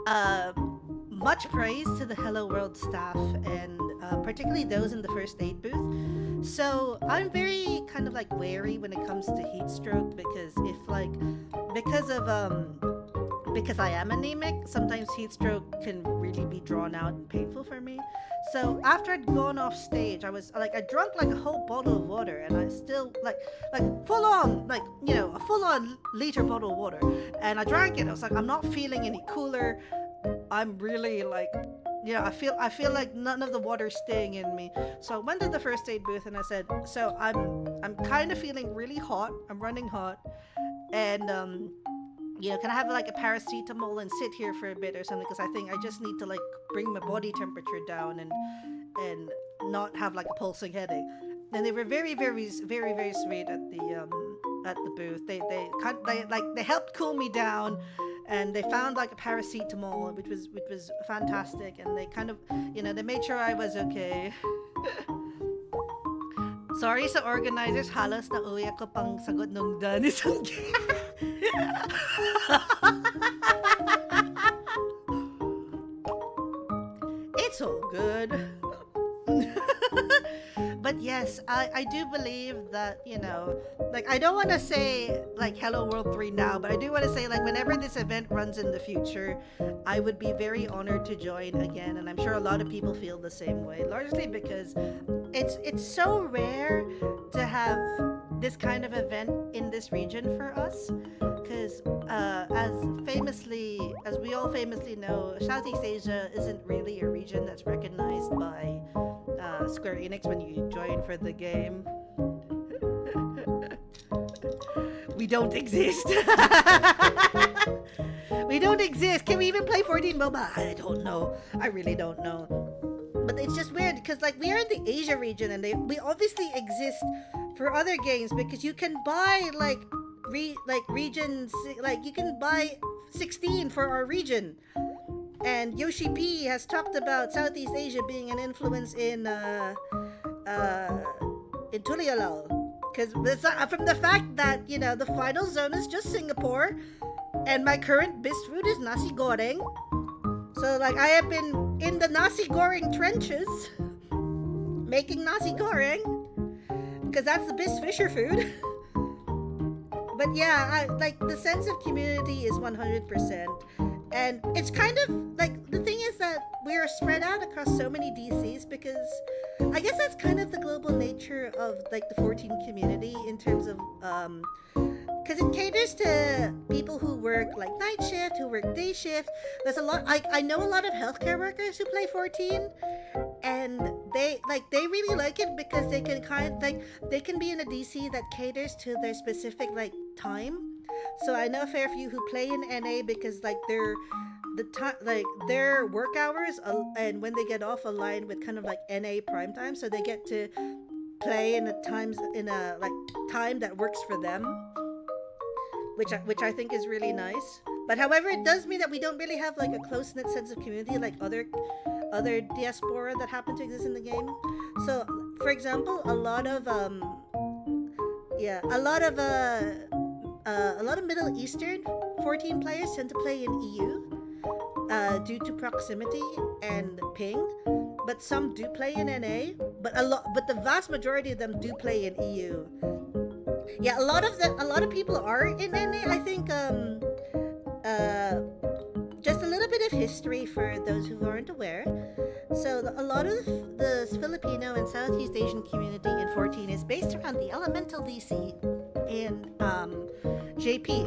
uh, much praise to the Hello World staff and particularly those in the first aid booth. So I'm very kind of like wary when it comes to heat stroke because if like because of because I am anemic, sometimes heat stroke can really be drawn out and painful for me. So after I'd gone off stage, I was like I drank like a whole bottle of water and I still like full on like a full on liter bottle of water and I drank it. I was like I'm not feeling any cooler. I'm really like I feel like none of the water's staying in me. So I went to the first aid booth and I said, "So I'm kind of feeling really hot. I'm running hot, and can I have like a paracetamol and sit here for a bit or something? Because I think I just need to like bring my body temperature down and not have like a pulsing headache." And they were very very very very sweet at the booth. They helped cool me down and they found like a paracetamol which was fantastic and they kind of they made sure I was okay. Sorry sa organizers, halos na uwi ako pang sagot nung Danis. It's all good. But yes, I do believe that, like I don't want to say like Hello World 3 now, but I do want to say like whenever this event runs in the future, I would be very honored to join again, and I'm sure a lot of people feel the same way, largely because it's so rare to have this kind of event in this region for us because as we all famously know, Southeast Asia isn't really a region that's recognized by Square Enix when you join for the game. We don't exist. We don't exist. Can we even play 14 mobile? I don't know. I really don't know. But it's just weird because like we are in the Asia region and we obviously exist for other games because you can buy like regions, like you can buy 16 for our region. And Yoshi P has talked about Southeast Asia being an influence in Tulialal. Because from the fact that, the final zone is just Singapore, and my current best food is nasi goreng. So, like, I have been in the nasi goreng trenches, making nasi goreng, because that's the best fisher food. But yeah, like, the sense of community is 100%. And it's kind of like the thing is that we are spread out across so many DCs because I guess that's kind of the global nature of like the 14 community in terms of because it caters to people who work like night shift, who work day shift. There's a lot. I know a lot of healthcare workers who play 14, and they really like it because they can they can be in a DC that caters to their specific like time. So I know a fair few who play in NA because like their work hours and when they get off align with kind of like NA prime time, so they get to play in a like time that works for them, which I think is really nice. But however, it does mean that we don't really have like a close knit sense of community like other diaspora that happen to exist in the game. So for example, a lot of Middle Eastern 14 players tend to play in EU due to proximity and ping, but some do play in NA. But the vast majority of them do play in EU. Yeah, a lot of people are in NA. I think just a little bit of history for those who aren't aware. So a lot of the Filipino and Southeast Asian community in 14 is based around the Elemental DC in JP.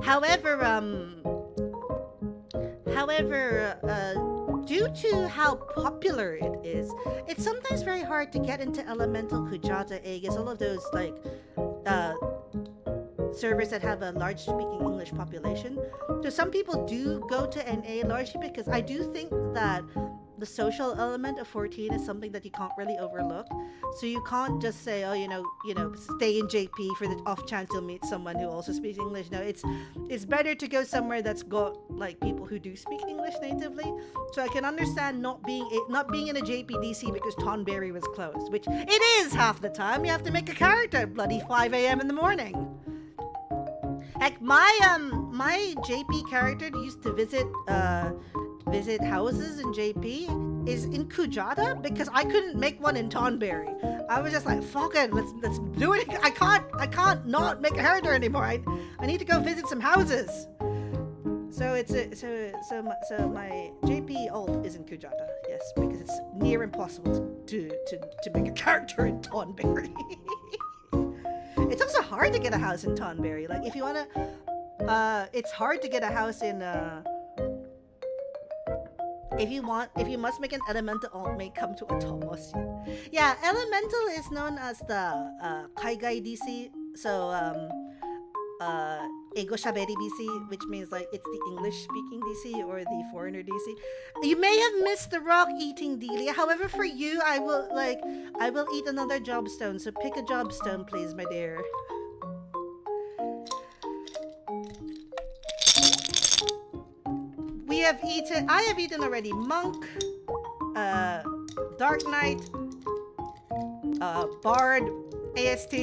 However, However, due to how popular it is, it's sometimes very hard to get into Elemental, Kujata, Aegis, all of those like uh, servers that have a large speaking English population. So some people do go to NA largely because I do think that the social element of 14 is something that you can't really overlook. So you can't just say, oh, stay in JP for the off chance you'll meet someone who also speaks English. No, it's better to go somewhere that's got like people who do speak English natively. So I can understand not being in a JPDC because Tonberry was closed, which it is half the time. You have to make a character at bloody 5 a.m. in the morning. Heck, my JP character used to visit houses in JP is in Kujata because I couldn't make one in Tonberry. I was just like, fuck it, let's do it. I can't not make a character anymore. I need to go visit some houses. So so my JP alt is in Kujata, yes, because it's near impossible to make a character in Tonberry. It's also hard to get a house in Tonberry. Like if you wanna, it's hard to get a house in. If you must make an Elemental alt, may come to Atomos. Yeah, Elemental is known as the Kaigai DC. So Ego Shaberi DC, which means like it's the English speaking DC or the foreigner DC. You may have missed the rock eating Delia. However, for you, I will eat another jobstone. So pick a jobstone, please, my dear. I have eaten already Monk, Dark Knight, Bard, AST,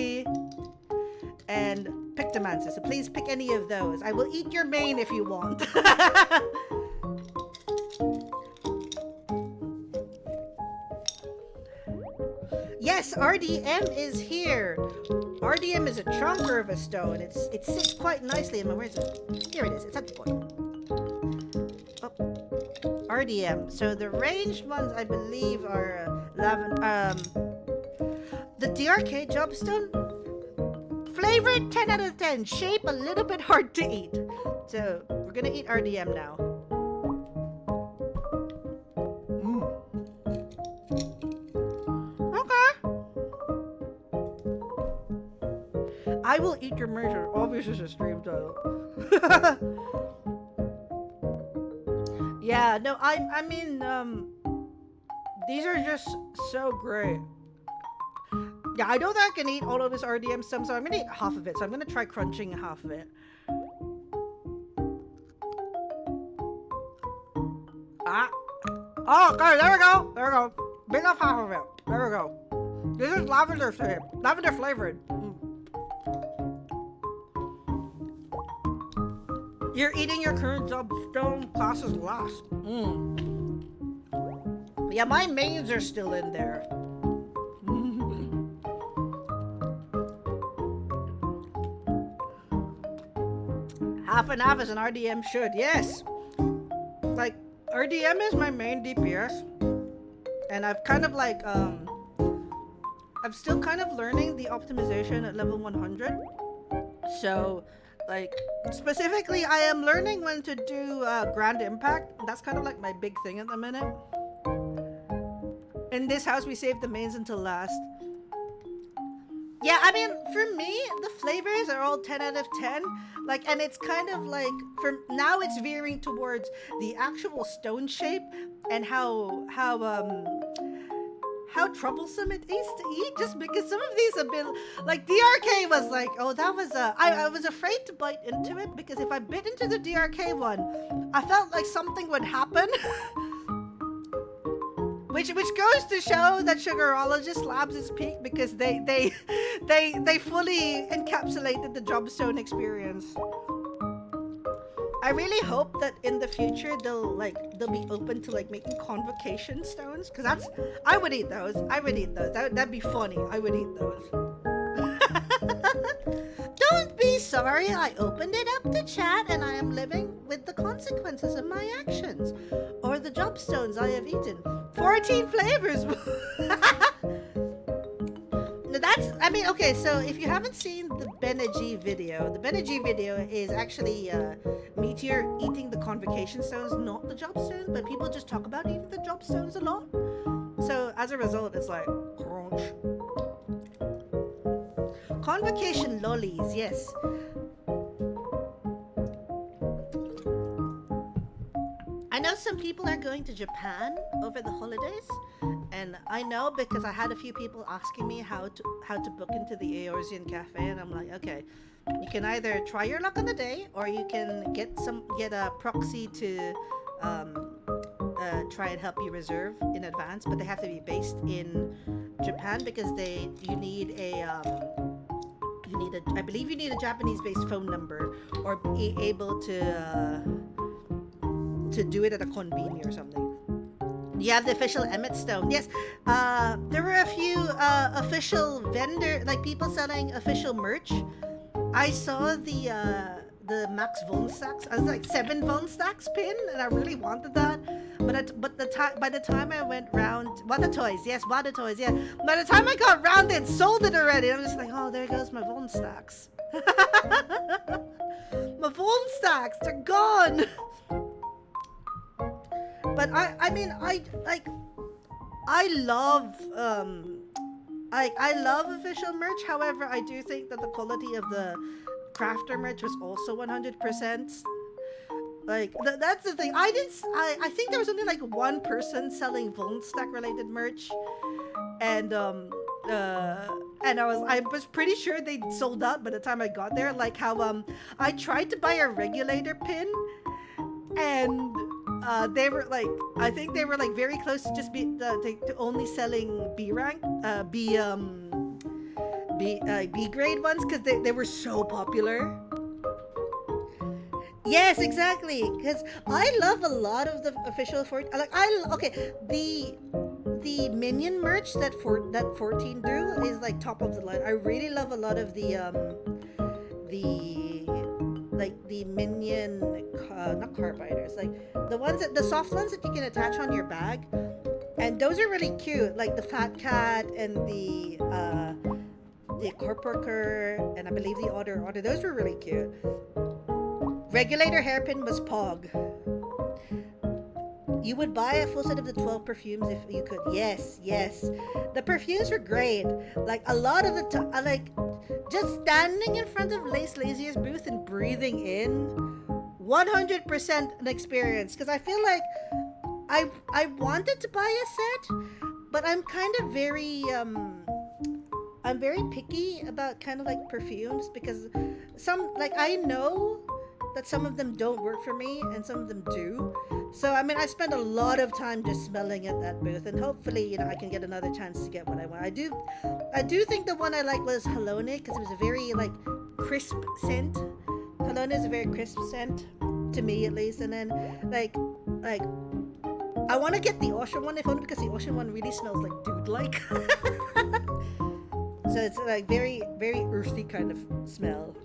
and Pictomancer. So please pick any of those. I will eat your main if you want. Yes, RDM is here. RDM is a chunker of a stone. It sits quite nicely in my. Where is it? Here it is. It's at the bottom. RDM. So the ranged ones, I believe, are the DRK Jobstone. Flavored 10 out of 10. Shape a little bit hard to eat. So we're gonna eat RDM now. Okay. I will eat your merger. Obviously, it's a stream title. Yeah, no, I mean, these are just so great. Yeah, I know that I can eat all of this RDM stuff, so I'm gonna eat half of it. So I'm gonna try crunching half of it. Ah. Oh, okay, there we go. There we go. Big off half of it. There we go. This is lavender flavored. You're eating your current jobstone classes last. Yeah, my mains are still in there. Half and half as an RDM should, yes. Like, RDM is my main DPS. And I've kind of like, I'm still kind of learning the optimization at level 100. So, like, specifically, I am learning when to do Grand Impact. That's kind of like my big thing at the minute. In this house, we saved the mains until last. Yeah, I mean, for me, the flavors are all 10 out of 10. Like, and it's kind of like, for now it's veering towards the actual stone shape and how troublesome it is to eat, just because some of these have been, like, DRK was like, oh, that was I was afraid to bite into it, because if I bit into the DRK one, I felt like something would happen. Which goes to show that Sugarologist Labs is peak, because they fully encapsulated the Jobstone experience. I really hope that in the future they'll be open to like making convocation stones, because I would eat those. That'd be funny. I would eat those. Don't be sorry, I opened it up to chat and I am living with the consequences of my actions, or the jobstones I have eaten. 14 flavors! That's, I mean, okay, so if you haven't seen the Beneji video, the Beneji video is actually Meteor eating the convocation stones, not the job stones, but people just talk about eating the job stones a lot. So as a result, it's like, crunch. Convocation lollies, yes. I know some people are going to Japan over the holidays, and I know because I had a few people asking me how to book into the Eorzean Cafe, and I'm like, okay, you can either try your luck on the day, or you can get a proxy to try and help you reserve in advance, but they have to be based in Japan because you need a I believe you need a Japanese-based phone number or be able to do it at a konbini or something. You have the official Emmett Stone. Yes, there were a few official like people selling official merch. I saw the Max von Stacks. I was like 7 von Stacks pin, and I really wanted that. By the time I went round, Wada Toys, yes, Wada Toys, yeah. By the time I got round it, sold it already. I'm just like, oh, there goes my von Stacks. My von Stacks, they're gone. But I mean, I love I love official merch. However, I do think that the quality of the crafter merch was also 100%. Like that's the thing. I think there was only like one person selling Von Stack related merch, and I was pretty sure they sold out by the time I got there. Like how I tried to buy a regulator pin, and they were like, I think they were like very close to just to only selling B rank, B grade ones because they were so popular. Yes, exactly. Because I love a lot of the official the minion merch that 14 do is like top of the line. I really love a lot of the minion not carbiders, like the soft ones that you can attach on your bag, and those are really cute, like the Fat Cat and the Corporker, and I believe the Otter. Those were really cute. Regulator hairpin was Pog. You would buy a full set of the 12 perfumes if you could. Yes. The perfumes were great. Like a lot of the time, like just standing in front of Lace Lazier's booth and breathing in, 100% an experience. Because I feel like I wanted to buy a set, but I'm kind of I'm very picky about kind of like perfumes because I know that some of them don't work for me and some of them do. So I mean, I spent a lot of time just smelling at that booth, and hopefully, I can get another chance to get what I want. I do think the one I liked was Halone because it was a very like crisp scent. Halone is a very crisp scent to me, at least. And then like I want to get the ocean one if only because the ocean one really smells like dude-like. So it's like very very earthy kind of smell,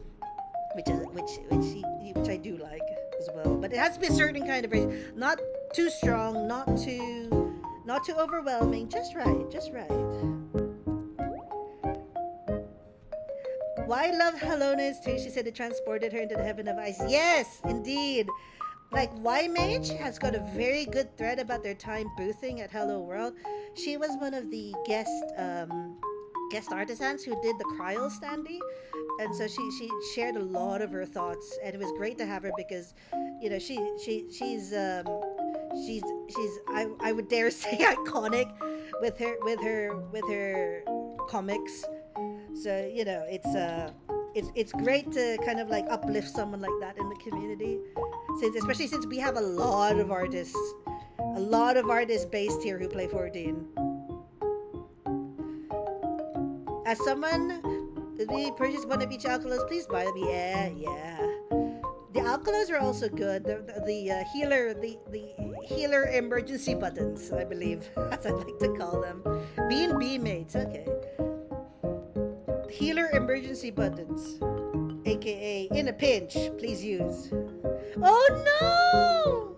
which I do like as well. But it has to be a certain kind of range, not too strong, not too overwhelming, just right. Why love Halones too? She said it transported her into the heaven of ice. Yes, indeed. Like Y-Mage has got a very good thread about their time boothing at Hello World. She was one of the guest artisans who did the cryo standee, and so she shared a lot of her thoughts, and it was great to have her because she's I would dare say iconic with her comics. So it's great to kind of like uplift someone like that in the community, especially since we have a lot of artists based here who play 14. As someone who purchased one of each Alkalos, please buy them. Yeah. The Alkalos are also good. The healer emergency buttons, I believe, as I like to call them. B&B mates, okay. Healer emergency buttons, aka in a pinch, please use. Oh no!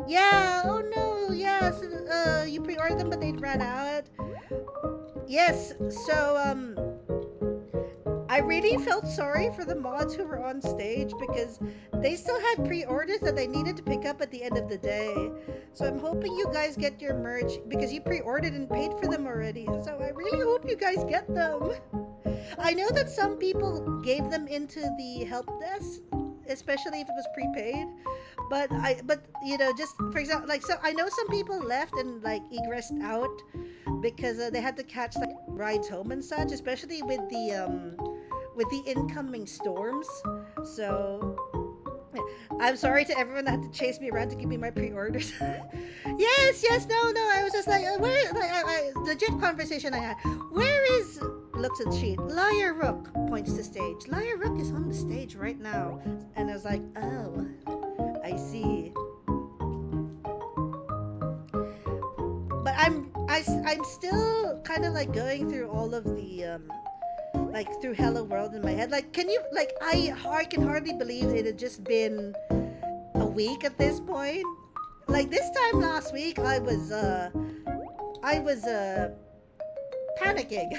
Yeah, oh no, yeah. So, you pre-ordered them, but they ran out. Yes, so I really felt sorry for the mods who were on stage because they still had pre-orders that they needed to pick up at the end of the day. So I'm hoping you guys get your merch because you pre-ordered and paid for them already. So I really hope you guys get them. I know that some people gave them into the help desk, especially if it was prepaid. But just for example, like, so I know some people left and like egressed out because they had to catch like rides home and such, especially with the incoming storms. So I'm sorry to everyone that had to chase me around to give me my pre-orders. Yes, no. I was just like, where? Like, legit conversation I had. Where is? Looks at the sheet. Liar Rook points to stage. Liar Rook is on the stage right now, and I was like, oh, I see. But I'm still kind of like going through all of the like through Hello World in my head. Like, can you like I can hardly believe it had just been a week at this point. Like this time last week, I was panicking.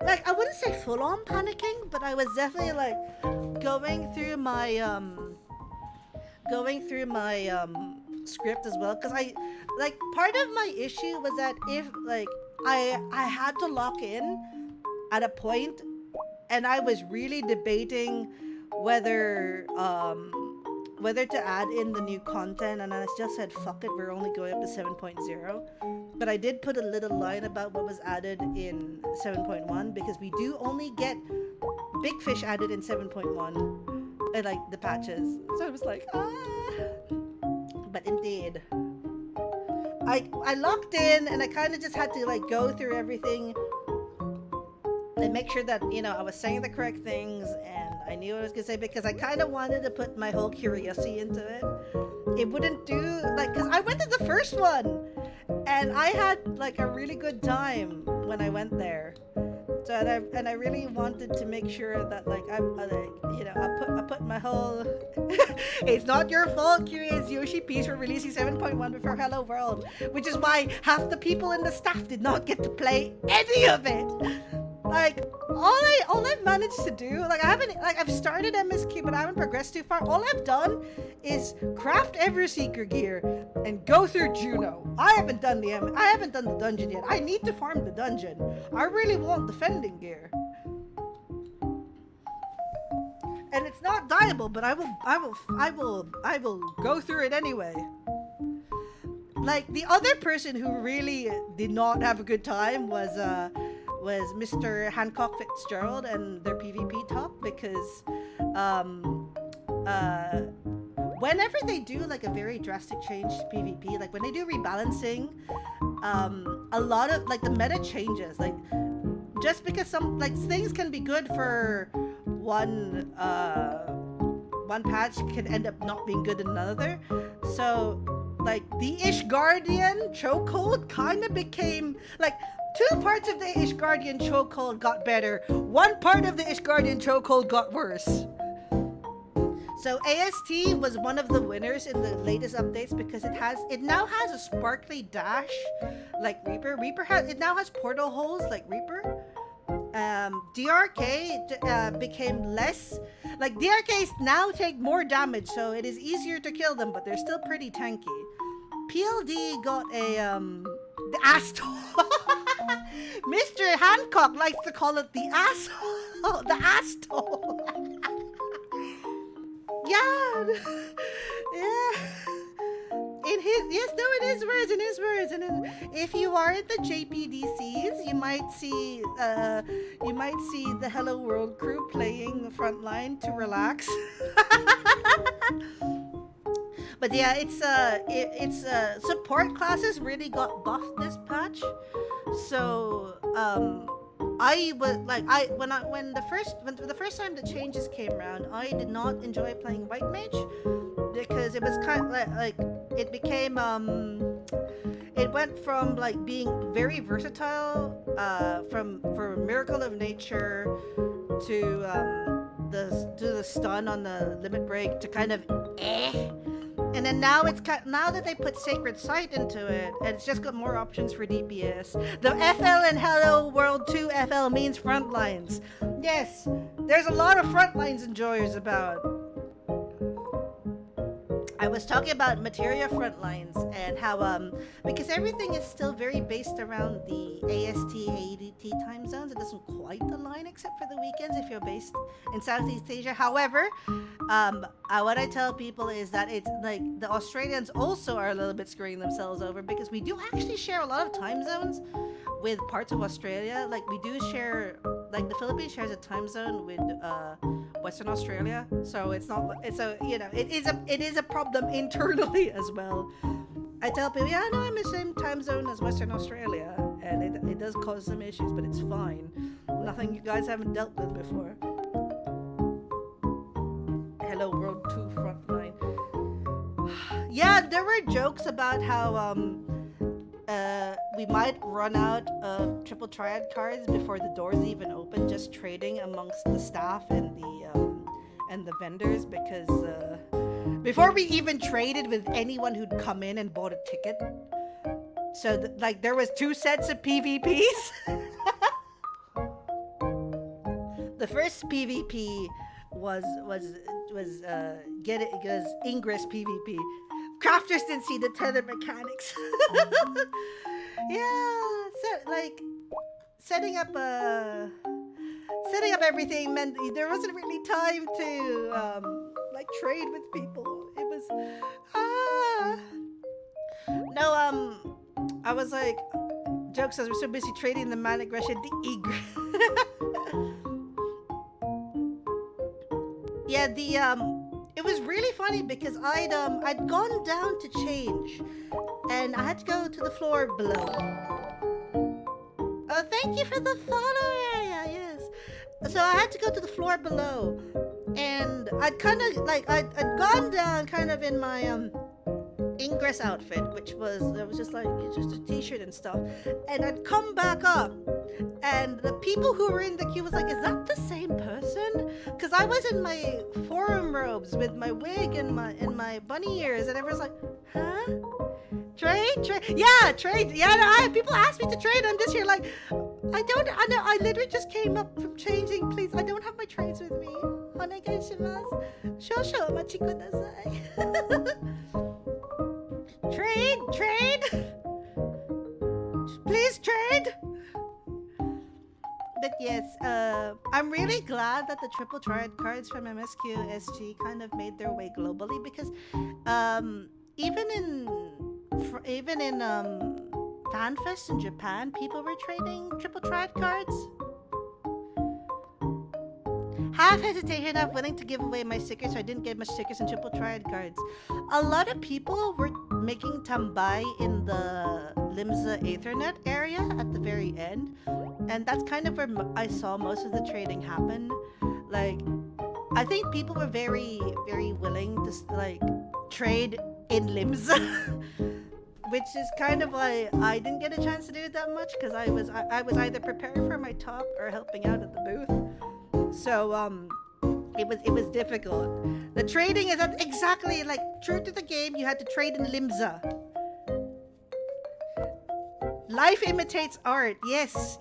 Like I wouldn't say full on panicking, but I was definitely like going through my script as well because I like part of my issue was that if like I had to lock in at a point and I was really debating whether whether to add in the new content, and I just said fuck it, we're only going up to 7.0. But I did put a little line about what was added in 7.1 because we do only get big fish added in 7.1 and like the patches. So I was like, but indeed I locked in and I kind of just had to like go through everything and make sure that I was saying the correct things and I knew what I was gonna say because I kind of wanted to put my whole curiosity into it. It wouldn't do like because I went to the first one and I had like a really good time when I went there. So and I really wanted to make sure that like I put my whole. It's not your fault, Curious Yoshi Peace, for releasing 7.1 before Hello World, which is why half the people in the staff did not get to play any of it. Like all I've managed to do, like I haven't like I've started MSQ, but I haven't progressed too far. All I've done is craft Everseeker gear and go through Juno. I haven't done the dungeon yet. I need to farm the dungeon. I really want defending gear. And it's not dyeable, but I will go through it anyway. Like the other person who really did not have a good time was Mr. Hancock Fitzgerald and their PvP talk because whenever they do like a very drastic change to PvP, like when they do rebalancing, a lot of like the meta changes. Like just because some like things can be good for one patch can end up not being good in another. So like the Ishgardian chokehold kind of became like two parts of the Ishgardian chokehold got better. One part of the Ishgardian chokehold got worse. So AST was one of the winners in the latest updates because it now has a sparkly dash like Reaper. It now has portal holes like Reaper. DRK became less like DRKs now take more damage, so it is easier to kill them, but they're still pretty tanky. PLD got the asshole. Mr. Hancock likes to call it the asshole. The asshole. Yeah. In his words. And if you are at the JPDCs, you might see the Hello World crew playing the front line to relax. But yeah, it's support classes really got buffed this patch. So I was like when the first time the changes came around, I did not enjoy playing White Mage because it was kind of like it became it went from like being very versatile for Miracle of Nature to the stun on the limit break to kind of And then now now that they put Sacred Site into it, it's just got more options for DPS. The FL in Hello World 2 FL means frontlines. Yes, there's a lot of frontlines enjoyers about. I was talking about Materia Frontlines and how because everything is still very based around the AST AEDT time zones. It doesn't quite align except for the weekends if you're based in Southeast Asia. However, what I tell people is that it's like the Australians also are a little bit screwing themselves over because we do actually share a lot of time zones with parts of Australia. Like we do share, like the Philippines shares a time zone with Western Australia, so it's not. It's a it is a problem internally as well. I tell people, yeah, no, I'm in the same time zone as Western Australia, and it does cause some issues, but it's fine. Nothing you guys haven't dealt with before. Hello World 2 Frontline. Yeah, there were jokes about how we might run out of triple triad cards before the doors even open, just trading amongst the staff and the vendors, because before we even traded with anyone who'd come in and bought a ticket. So like there was 2 sets of PvPs. The first PvP was Ingress PvP. Crafters didn't see the tether mechanics. Yeah, so like setting up everything meant there wasn't really time to like trade with people. It was no I was like jokes. I was so busy trading the Manic Rush and the Eager. Yeah, it was really funny because I'd gone down to change, and I had to go to the floor below. Oh, thank you for the follow area. Yes. So I had to go to the floor below, and I'd kind of like I'd gone down kind of in my Ingress outfit, which was just a t-shirt and stuff, and I'd come back up, and the people who were in the queue was like, is that the same person? Because I was in my forum robes with my wig and my bunny ears, and everyone's like, huh? Trade? Yeah, trade. Yeah, no, people ask me to trade. I'm just here like, I literally just came up from changing. Please, I don't have my trades with me. Onegaishimasu. Shosho machiko dasai. Trade. Please trade. But yes, I'm really glad that the triple triad cards from MSQ SG kind of made their way globally, because even in FanFest in Japan, people were trading triple triad cards. Half hesitation, half willing to give away my stickers, so I didn't get much stickers and triple triad cards. A lot of people were making tambay in the Limsa Ethernet area at the very end, and that's kind of where I saw most of the trading happen. Like, I think people were very, very willing to like trade in Limsa, which is kind of why I didn't get a chance to do it that much, because I was either preparing for my talk or helping out at the booth. So it was difficult. The trading is exactly like true to the game. You had to trade in Limsa. Life imitates art. Yes.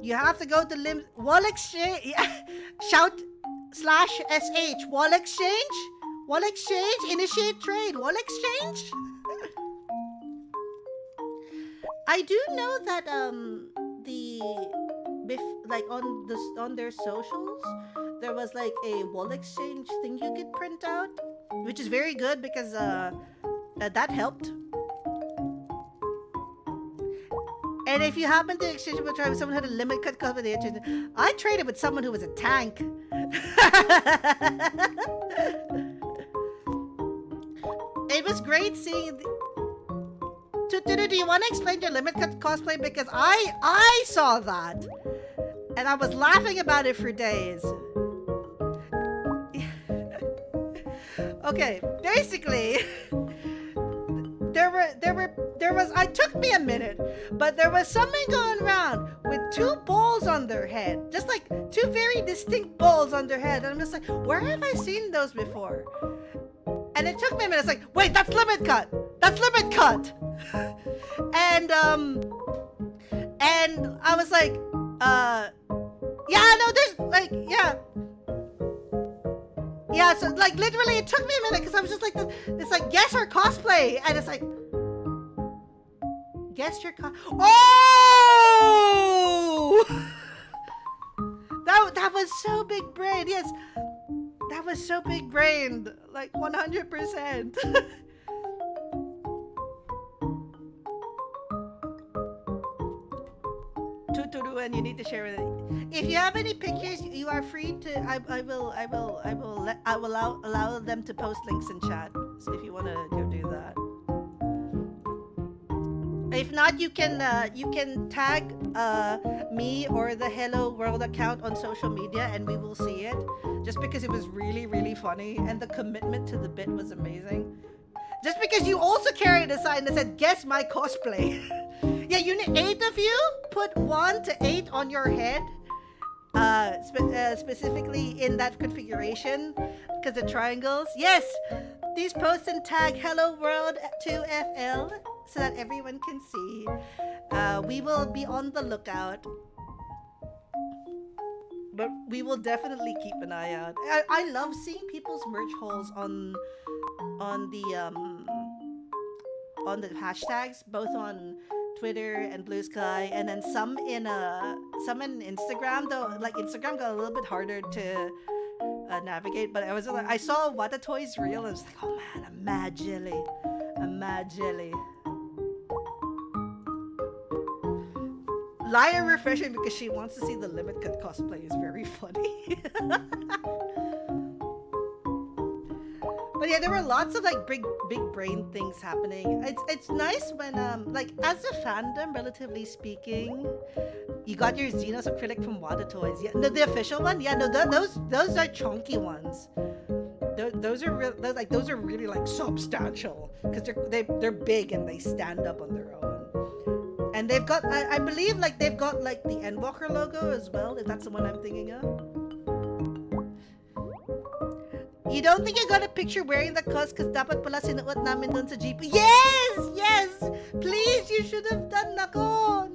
You have to go to Wall Exchange. Shout /sh Wall Exchange. Wall Exchange. Initiate trade. Wall Exchange. I do know that on their socials, there was like a Wall Exchange thing you could print out, which is very good because that helped. And if you happen to exchange with someone who had a limit cut cost with the internet, I traded with someone who was a tank. It was great seeing. Do you want to explain your limit cut cosplay? Because I saw that, and I was laughing about it for days. Okay, basically, it took me a minute, but there was something going around with 2 balls on their head, just like 2 very distinct balls on their head, and I'm just like, where have I seen those before? And it took me a minute. It's like, wait, that's limit cut. That's limit cut. and I was like, yeah, no, there's like, yeah. Yeah, so like literally it took me a minute because I was just like, it's like, guess our cosplay. And it's like, guess your Oh! that was so big brain. Yes, that was so big brained. Like 100%. Tuturu, and you need to share with it. If you have any pictures, you are free to. I will allow them to post links in chat. So if you want to go do that. If not, you can tag me or the Hello World account on social media, and we will see it. Just because it was really, really funny, and the commitment to the bit was amazing. Just because you also carried a sign that said "Guess my cosplay." Yeah, you need 8 of you. Put 1 to 8 on your head, specifically in that configuration, because the triangles. Yes, these posts and tag Hello World 2FL so that everyone can see. We will be on the lookout, but we will definitely keep an eye out. I love seeing people's merch hauls on the hashtags, both on Twitter and Blue Sky, and then some in Instagram. Though, like Instagram got a little bit harder to navigate. But I saw Wata Toys reel, and I was like, oh man, a mad jelly. Liar refreshing because she wants to see the limit cut cosplay is very funny. But yeah, there were lots of like big brain things happening. It's nice when like as a fandom, relatively speaking, you got your Xenos acrylic from Wata Toys. Yeah, the official one. Yeah, no, those are chunky ones. Those are really like substantial because they're big and they stand up on their own. And they've got I believe like they've got like the Endwalker logo as well, if that's the one I'm thinking of. You don't think you got a picture wearing the cos because dapat pala sinuot namin dun sa jeep? Yes! Please, you should have done. Nako.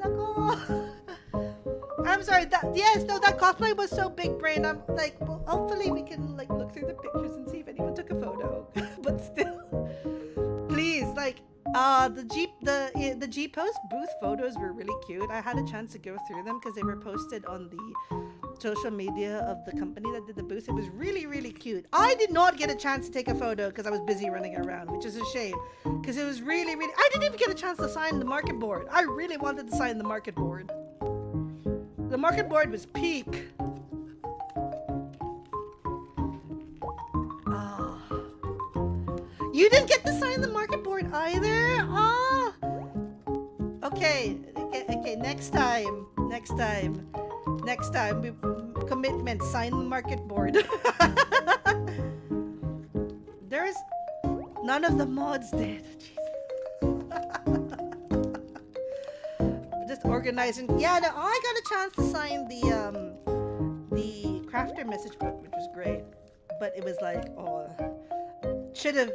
I'm sorry. That cosplay was so big brain. I'm like, well, hopefully we can like look through the pictures and see if anyone took a photo. But still, please, like, the G Post booth photos were really cute. I had a chance to go through them because they were posted on the social media of the company that did the booth. It was really, really cute. I did not get a chance to take a photo because I was busy running around, which is a shame because it was really, really. I didn't even get a chance to sign the market board. I really wanted to sign the market board. The market board was peak. You didn't get to sign the market board either? Okay, next time. We commitment, sign the market board. There's none of the mods did. Just organizing. Yeah, no, I got a chance to sign the crafter message book, which was great. But it was like, should have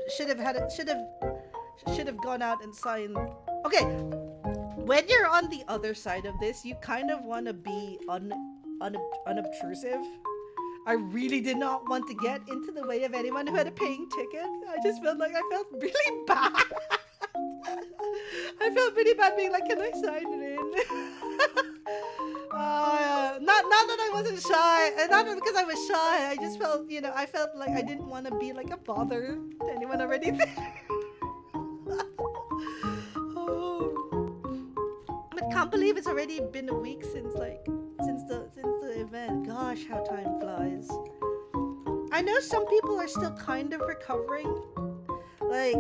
gone out and signed. Okay, when you're on the other side of this, you kind of want to be unobtrusive. I really did not want to get into the way of anyone who had a paying ticket. I just felt really bad. I felt really bad being like, can I sign it in? Not that I wasn't shy, and not because I was shy. I just felt, I felt like I didn't want to be like a bother to anyone already there. I can't believe it's already been a week since the event. Gosh, how time flies. I know some people are still kind of recovering. Like,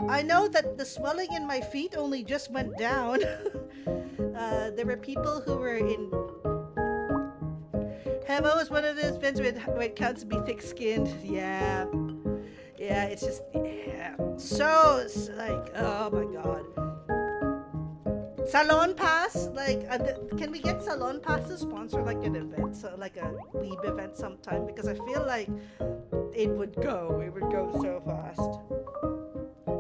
I know that the swelling in my feet only just went down. There were people who were in. Hemo is one of those events where it counts to be thick-skinned. Yeah, it's just, so like, oh my god. Salon Pass, like, can we get Salon Pass to sponsor like an event, so like a weeb event sometime? Because I feel like it would go so fast.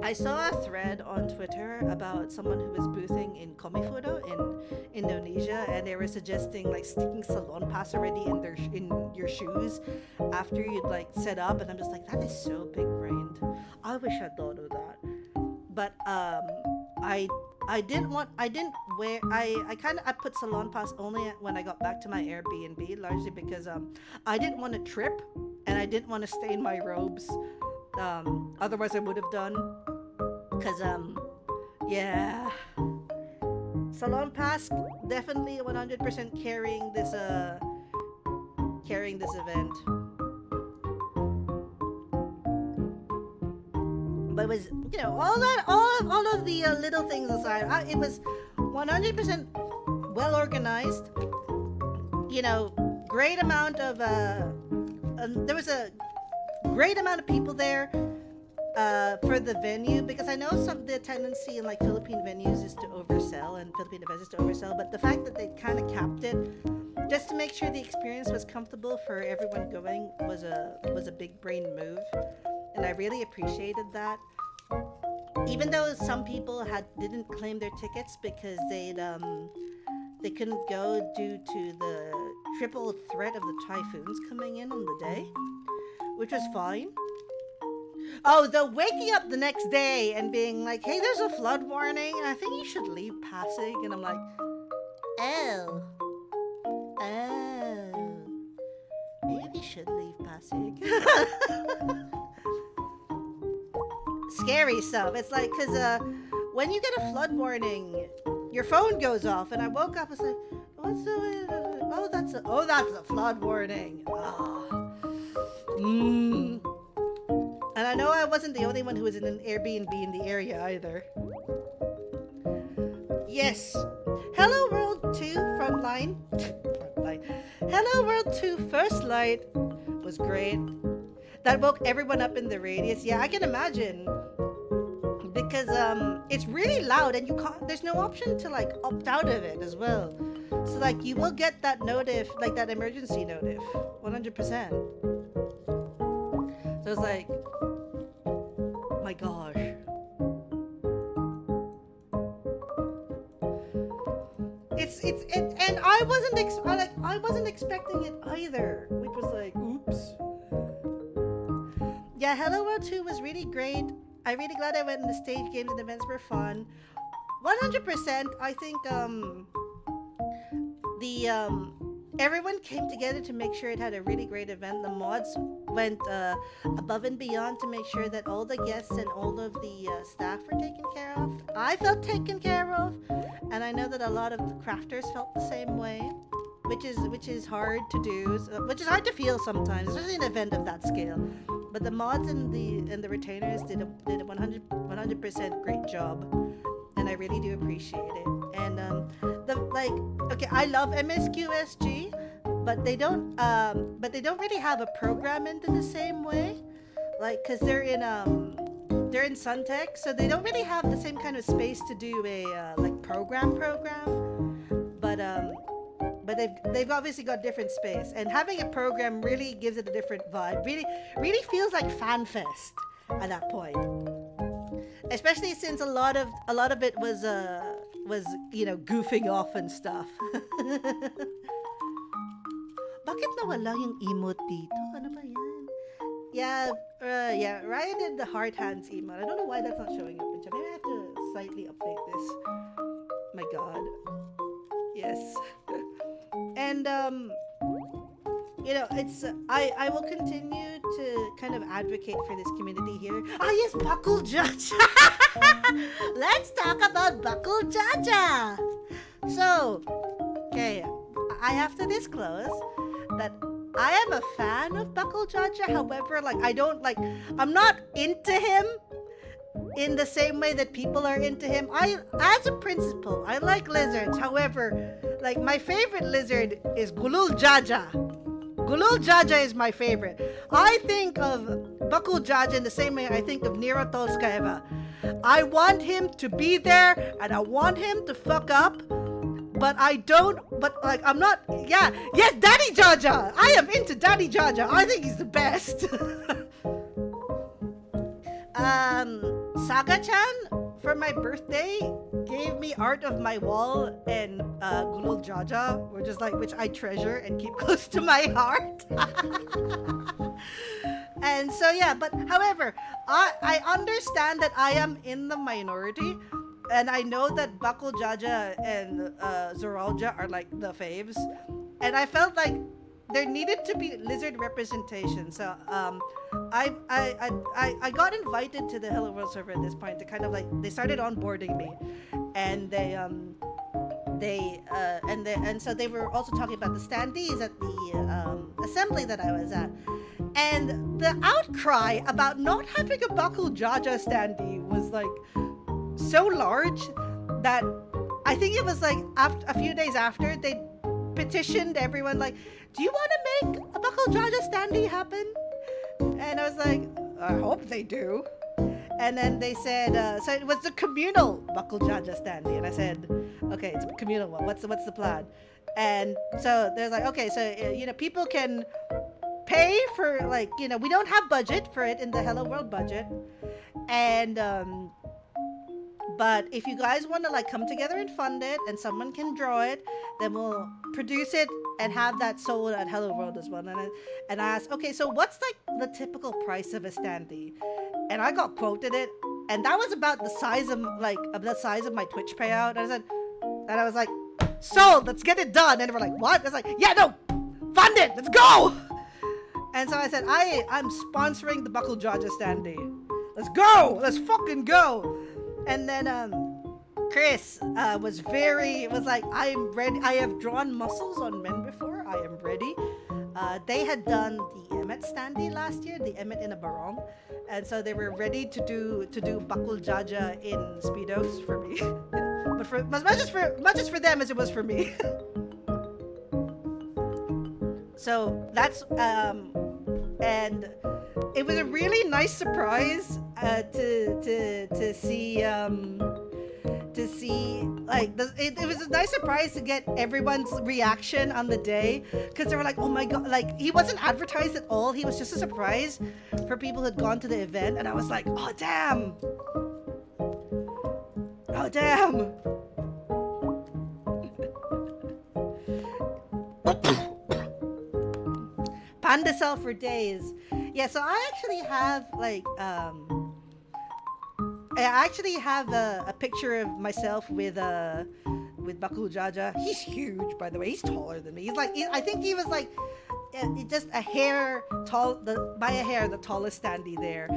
I saw a thread on Twitter about someone who was boothing in Komifudo in Indonesia, and they were suggesting like sticking Salon Pass already in your shoes after you'd like set up, and I'm just like, that is so big brained. I wish I'd thought of that. But I didn't wear I put Salon Pass only when I got back to my Airbnb, largely because I didn't want to trip and I didn't want to stain my robes. Otherwise I would have done, because yeah, Salon Pass definitely 100% carrying this event. But it was, all of the little things aside, it was 100% well organized. Great amount of there was a great amount of people there for the venue, because I know the tendency in like Philippine venues is to oversell, and Philippine events is to oversell, but the fact that they kind of capped it just to make sure the experience was comfortable for everyone going was a big brain move, and I really appreciated that. Even though some people didn't claim their tickets because they couldn't go due to the triple threat of the typhoons coming in on the day, which was fine. Oh, the waking up the next day and being like, hey, there's a flood warning, I think you should leave Pasig. And I'm like, oh, maybe we should leave Pasig. Scary stuff. It's like, because when you get a flood warning, your phone goes off, and I woke up, I was like, what's the, that's a flood warning. And I know I wasn't the only one who was in an Airbnb in the area either. Yes. Hello World 2 Frontline. Hello World 2 First Light was great. That woke everyone up in the radius. Yeah, I can imagine. Because it's really loud, and there's no option to like opt out of it as well. So like you will get that notif, like that emergency notif, 100%. So it's like, my gosh. And I wasn't expecting it either, which was like, oops. Yeah, Hello World 2 was really great. I'm really glad I went, and the stage games and events were fun. 100%, I think everyone came together to make sure it had a really great event. The mods went above and beyond to make sure that all the guests and all of the staff were taken care of. I felt taken care of, and I know that a lot of the crafters felt the same way, which is hard to do, which is hard to feel sometimes, especially an event of that scale. But the mods and the retainers did a 100% great job, and I really do appreciate it. And I love MSQSG, but they don't really have a program into the same way, like, because they're in Suntech, so they don't really have the same kind of space to do a like program, but they've obviously got different space, and having a program really gives it a different vibe. Really feels like FanFest at that point, especially since a lot of it was goofing off and stuff. Bakit nawala yung emote dito? Ano ba yan? Yeah, Ryan did the heart hands emote. I don't know why that's not showing up in chat. Maybe I have to slightly update this. My God. Yes. And it's I will continue to kind of advocate for this community here. Yes, Buckle Jaja. Let's talk about Buckle Jaja. So, okay, I have to disclose that I am a fan of Buckle Jaja. However, I'm not into him in the same way that people are into him. As a principle, I like lizards. However, like, my favorite lizard is Gulul Jaja. Gulul Jaja is my favorite. I think of Bakul Jaja in the same way I think of Nira Tolskaeva. I want him to be there and I want him to fuck up, but I don't. But like, I'm not. Yeah, yes, Daddy Jaja. I am into Daddy Jaja. I think he's the best. Saga-chan for my birthday gave me art of my wall and Gulul Jaja, which I treasure and keep close to my heart. And so yeah, but however, I understand that I am in the minority, and I know that Bakul Jaja and Zoralja are like the faves, and I felt like there needed to be lizard representation. So I got invited to the Hello World server at this point to kind of like, they started onboarding me, and so they were also talking about the standees at the assembly that I was at. And the outcry about not having a Bakul Jaja standee was like so large that I think it was like after, a few days after, they petitioned everyone like, do you want to make a Bakul Jaja standee happen? And I was like, I hope they do. And then they said, so it was the communal Bakul Jaja standee. And I said, okay, it's a communal one. What's the plan? And so there's like, okay, so, people can pay for, like, we don't have budget for it in the Hello World budget. And, but if you guys want to like come together and fund it and someone can draw it, then we'll produce it and have that sold at Hello World as well. And I asked, okay, so what's like the typical price of a standee? And I got quoted it, and that was about the size of my Twitch payout. And I was like, sold, let's get it done. And they were like, what? I was like, yeah, no, fund it, let's go. And so I said, I'm sponsoring the Bakul Jaja standee. Let's go, let's fucking go. And then Chris was like, I am ready. I have drawn muscles on men before. I am ready. They had done the Emmet standee last year, the Emmet in a barong, and so they were ready to do Bakul Jaja in speedos for me, but for much as for them as it was for me. So that's and it was a really nice surprise to see like it was a nice surprise to get everyone's reaction on the day, because they were like, oh my god, like he wasn't advertised at all, he was just a surprise for people who had gone to the event. And I was like, oh damn, Pandasal for days. Yeah, so I actually have like a picture of myself with Bakul Jaja. He's huge, by the way. He's taller than me. He's like, I think he was like just a hair tall, by a hair, the tallest standee there.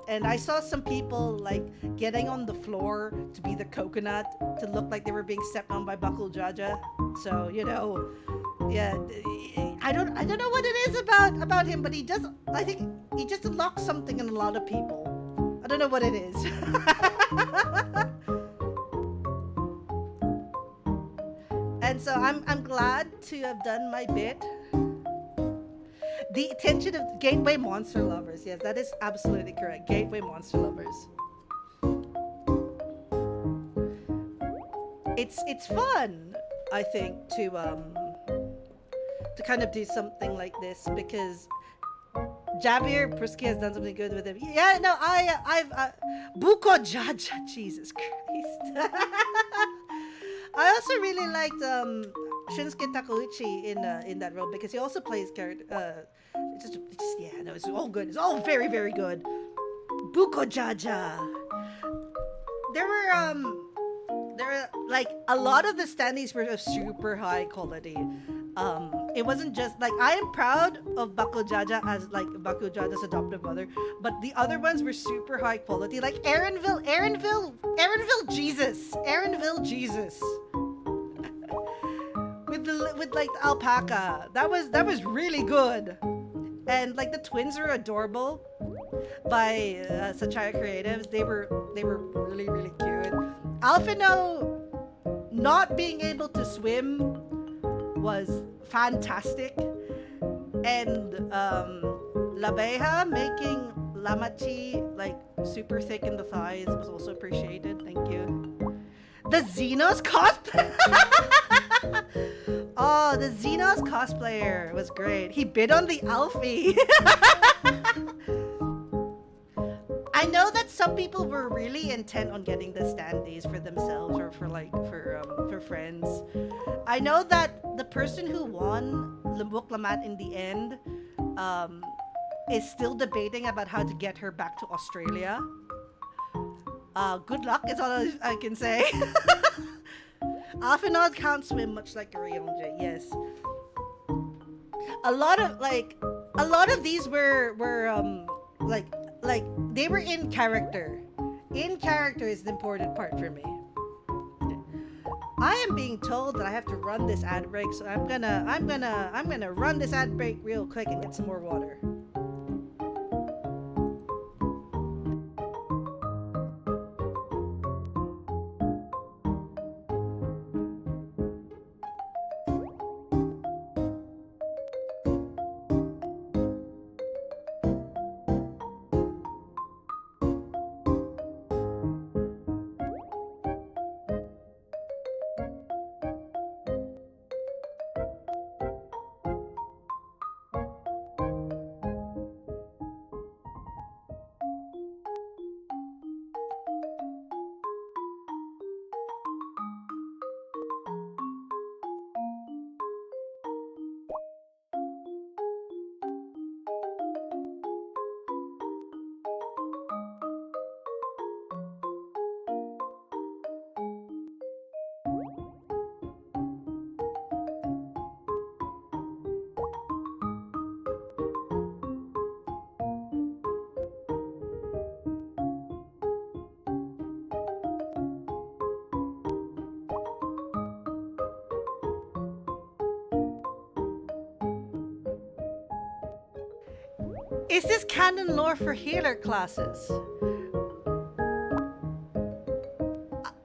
And I saw some people like getting on the floor to be the coconut, to look like they were being stepped on by Bakul Jaja. So yeah, I don't know what it is about him, but I think he just unlocks something in a lot of people. I don't know what it is. And so I'm glad to have done my bit. The attention of Gateway Monster Lovers. Yes, that is absolutely correct. Gateway Monster Lovers. It's fun, I think, to kind of do something like this, because Javier Prusky has done something good with him. Yeah, no, I've Buko Jaja, Jesus Christ. I also really liked Shunsuke Takeuchi in that role, because he also plays character. It's all good. It's all very, very good. Buko Jaja. There were like a lot of the standees were of super high quality. It wasn't just like, I am proud of Bakul Jaja as like Bakul Jaja's adoptive mother, but the other ones were super high quality, like Aaronville Jesus. with like the alpaca. That was really good. And like the twins are adorable by Sachaya Creatives. They were really, really cute. Alphino not being able to swim was fantastic. And Labeja making lamachi like super thick in the thighs was also appreciated. Thank you. The Xenos cosplay. Oh, the Xenos cosplayer was great. He bid on the Alfie. I know that some people were really intent on getting the standees for themselves or for friends. I know that the person who won Limbuk Lamat in the end um, is still debating about how to get her back to Australia. Good luck is all I can say. Afinod can't swim much like Ryongjae, yes. A lot of these were like they were in character. In character is the important part for me. I am being told that I have to run this ad break, so I'm gonna run this ad break real quick and get some more water. Is this canon lore for healer classes?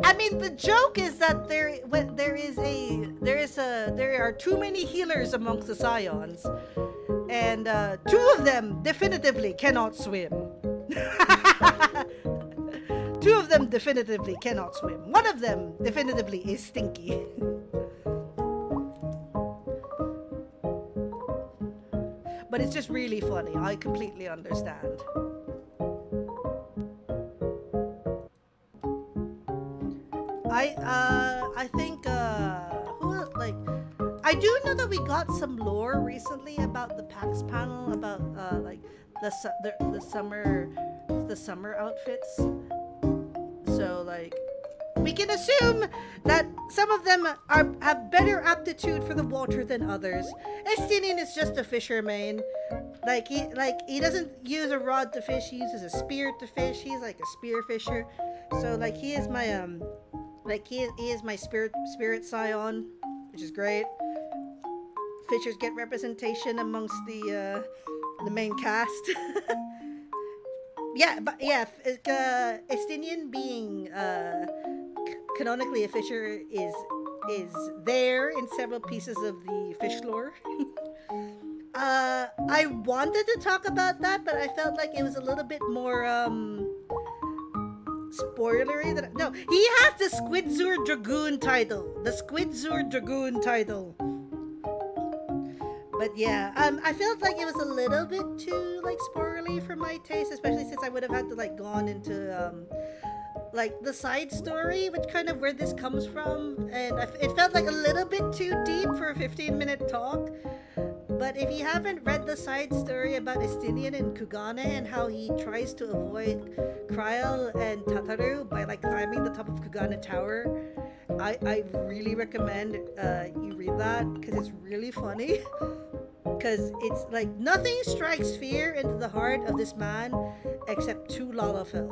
I mean, the joke is that there are too many healers amongst the Scions, and two of them definitively cannot swim. Two of them definitively cannot swim. One of them definitively is stinky. But it's just really funny. I completely understand. I think I do know that we got some lore recently about the PAX panel about the summer outfits. So like we can assume that some of them have better aptitude for the water than others. Estinian is just a fisherman. He doesn't use a rod to fish, he uses a spear to fish. He's like a spear fisher. So like he is my spirit scion, which is great. Fishers get representation amongst the main cast. Estinian being canonically a fisher is there in several pieces of the fish lore. I wanted to talk about that, but I felt like it was a little bit more spoilery. No, he has the Squidzur Dragoon title. The Squidzur Dragoon title. But yeah, I felt like it was a little bit too spoilery for my taste, especially since I would have had to gone into the side story, which kind of where this comes from, and it felt like a little bit too deep for a 15-minute talk. But if you haven't read the side story about Estinian and Kugane and how he tries to avoid Kryl and Tataru by climbing the top of Kugane Tower, I really recommend you read that because it's really funny. Because it's nothing strikes fear into the heart of this man except two Lalafell.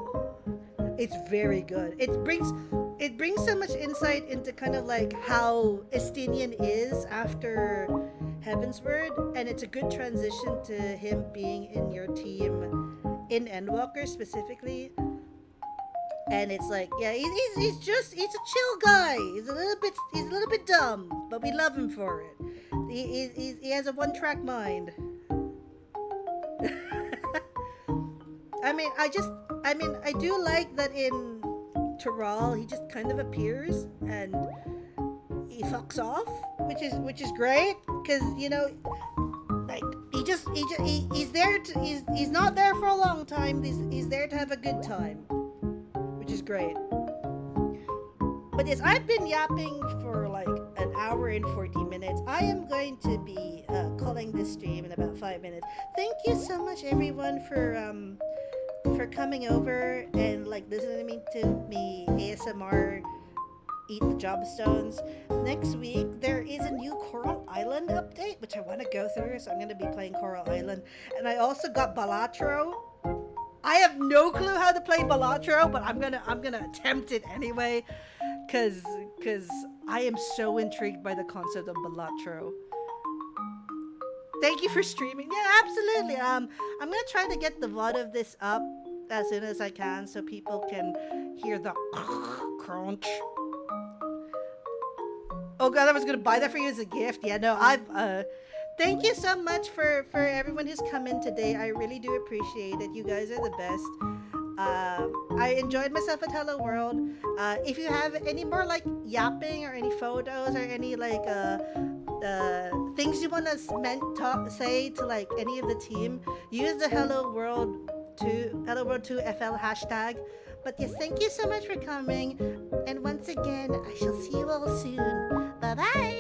It's very good. It brings so much insight into kind of how Estinian is after Heavensward, and it's a good transition to him being in your team in Endwalker specifically. And it's he's a chill guy. He's a little bit dumb, but we love him for it. He has a one-track mind. I do like that in Terral, he just kind of appears and he fucks off, which is great because like he's there to he's not there for a long time. He's there to have a good time, which is great. But yes, I've been yapping for like an hour and 40 minutes. I am going to be calling this stream in about 5 minutes. Thank you so much, everyone, for coming over and like listening to me ASMR eat the Jobstones. Next week there is a new Coral Island update, which I want to go through. So I'm going to be playing Coral Island, and I also got Balatro. I have no clue how to play Balatro, but I'm gonna attempt it anyway, cause I am so intrigued by the concept of Balatro. Thank you for streaming. Yeah, absolutely. I'm gonna try to get the VOD of this up as soon as I can, so people can hear the crunch. Oh god, I was gonna buy that for you as a gift. Yeah, no, thank you so much for everyone who's come in today. I really do appreciate it. You guys are the best. I enjoyed myself at Hello World. If you have any more like yapping or any photos or any like things you want to say to like any of the team, use the Hello World 2 FL hashtag. But yes, thank you so much for coming. And once again, I shall see you all soon. Bye bye.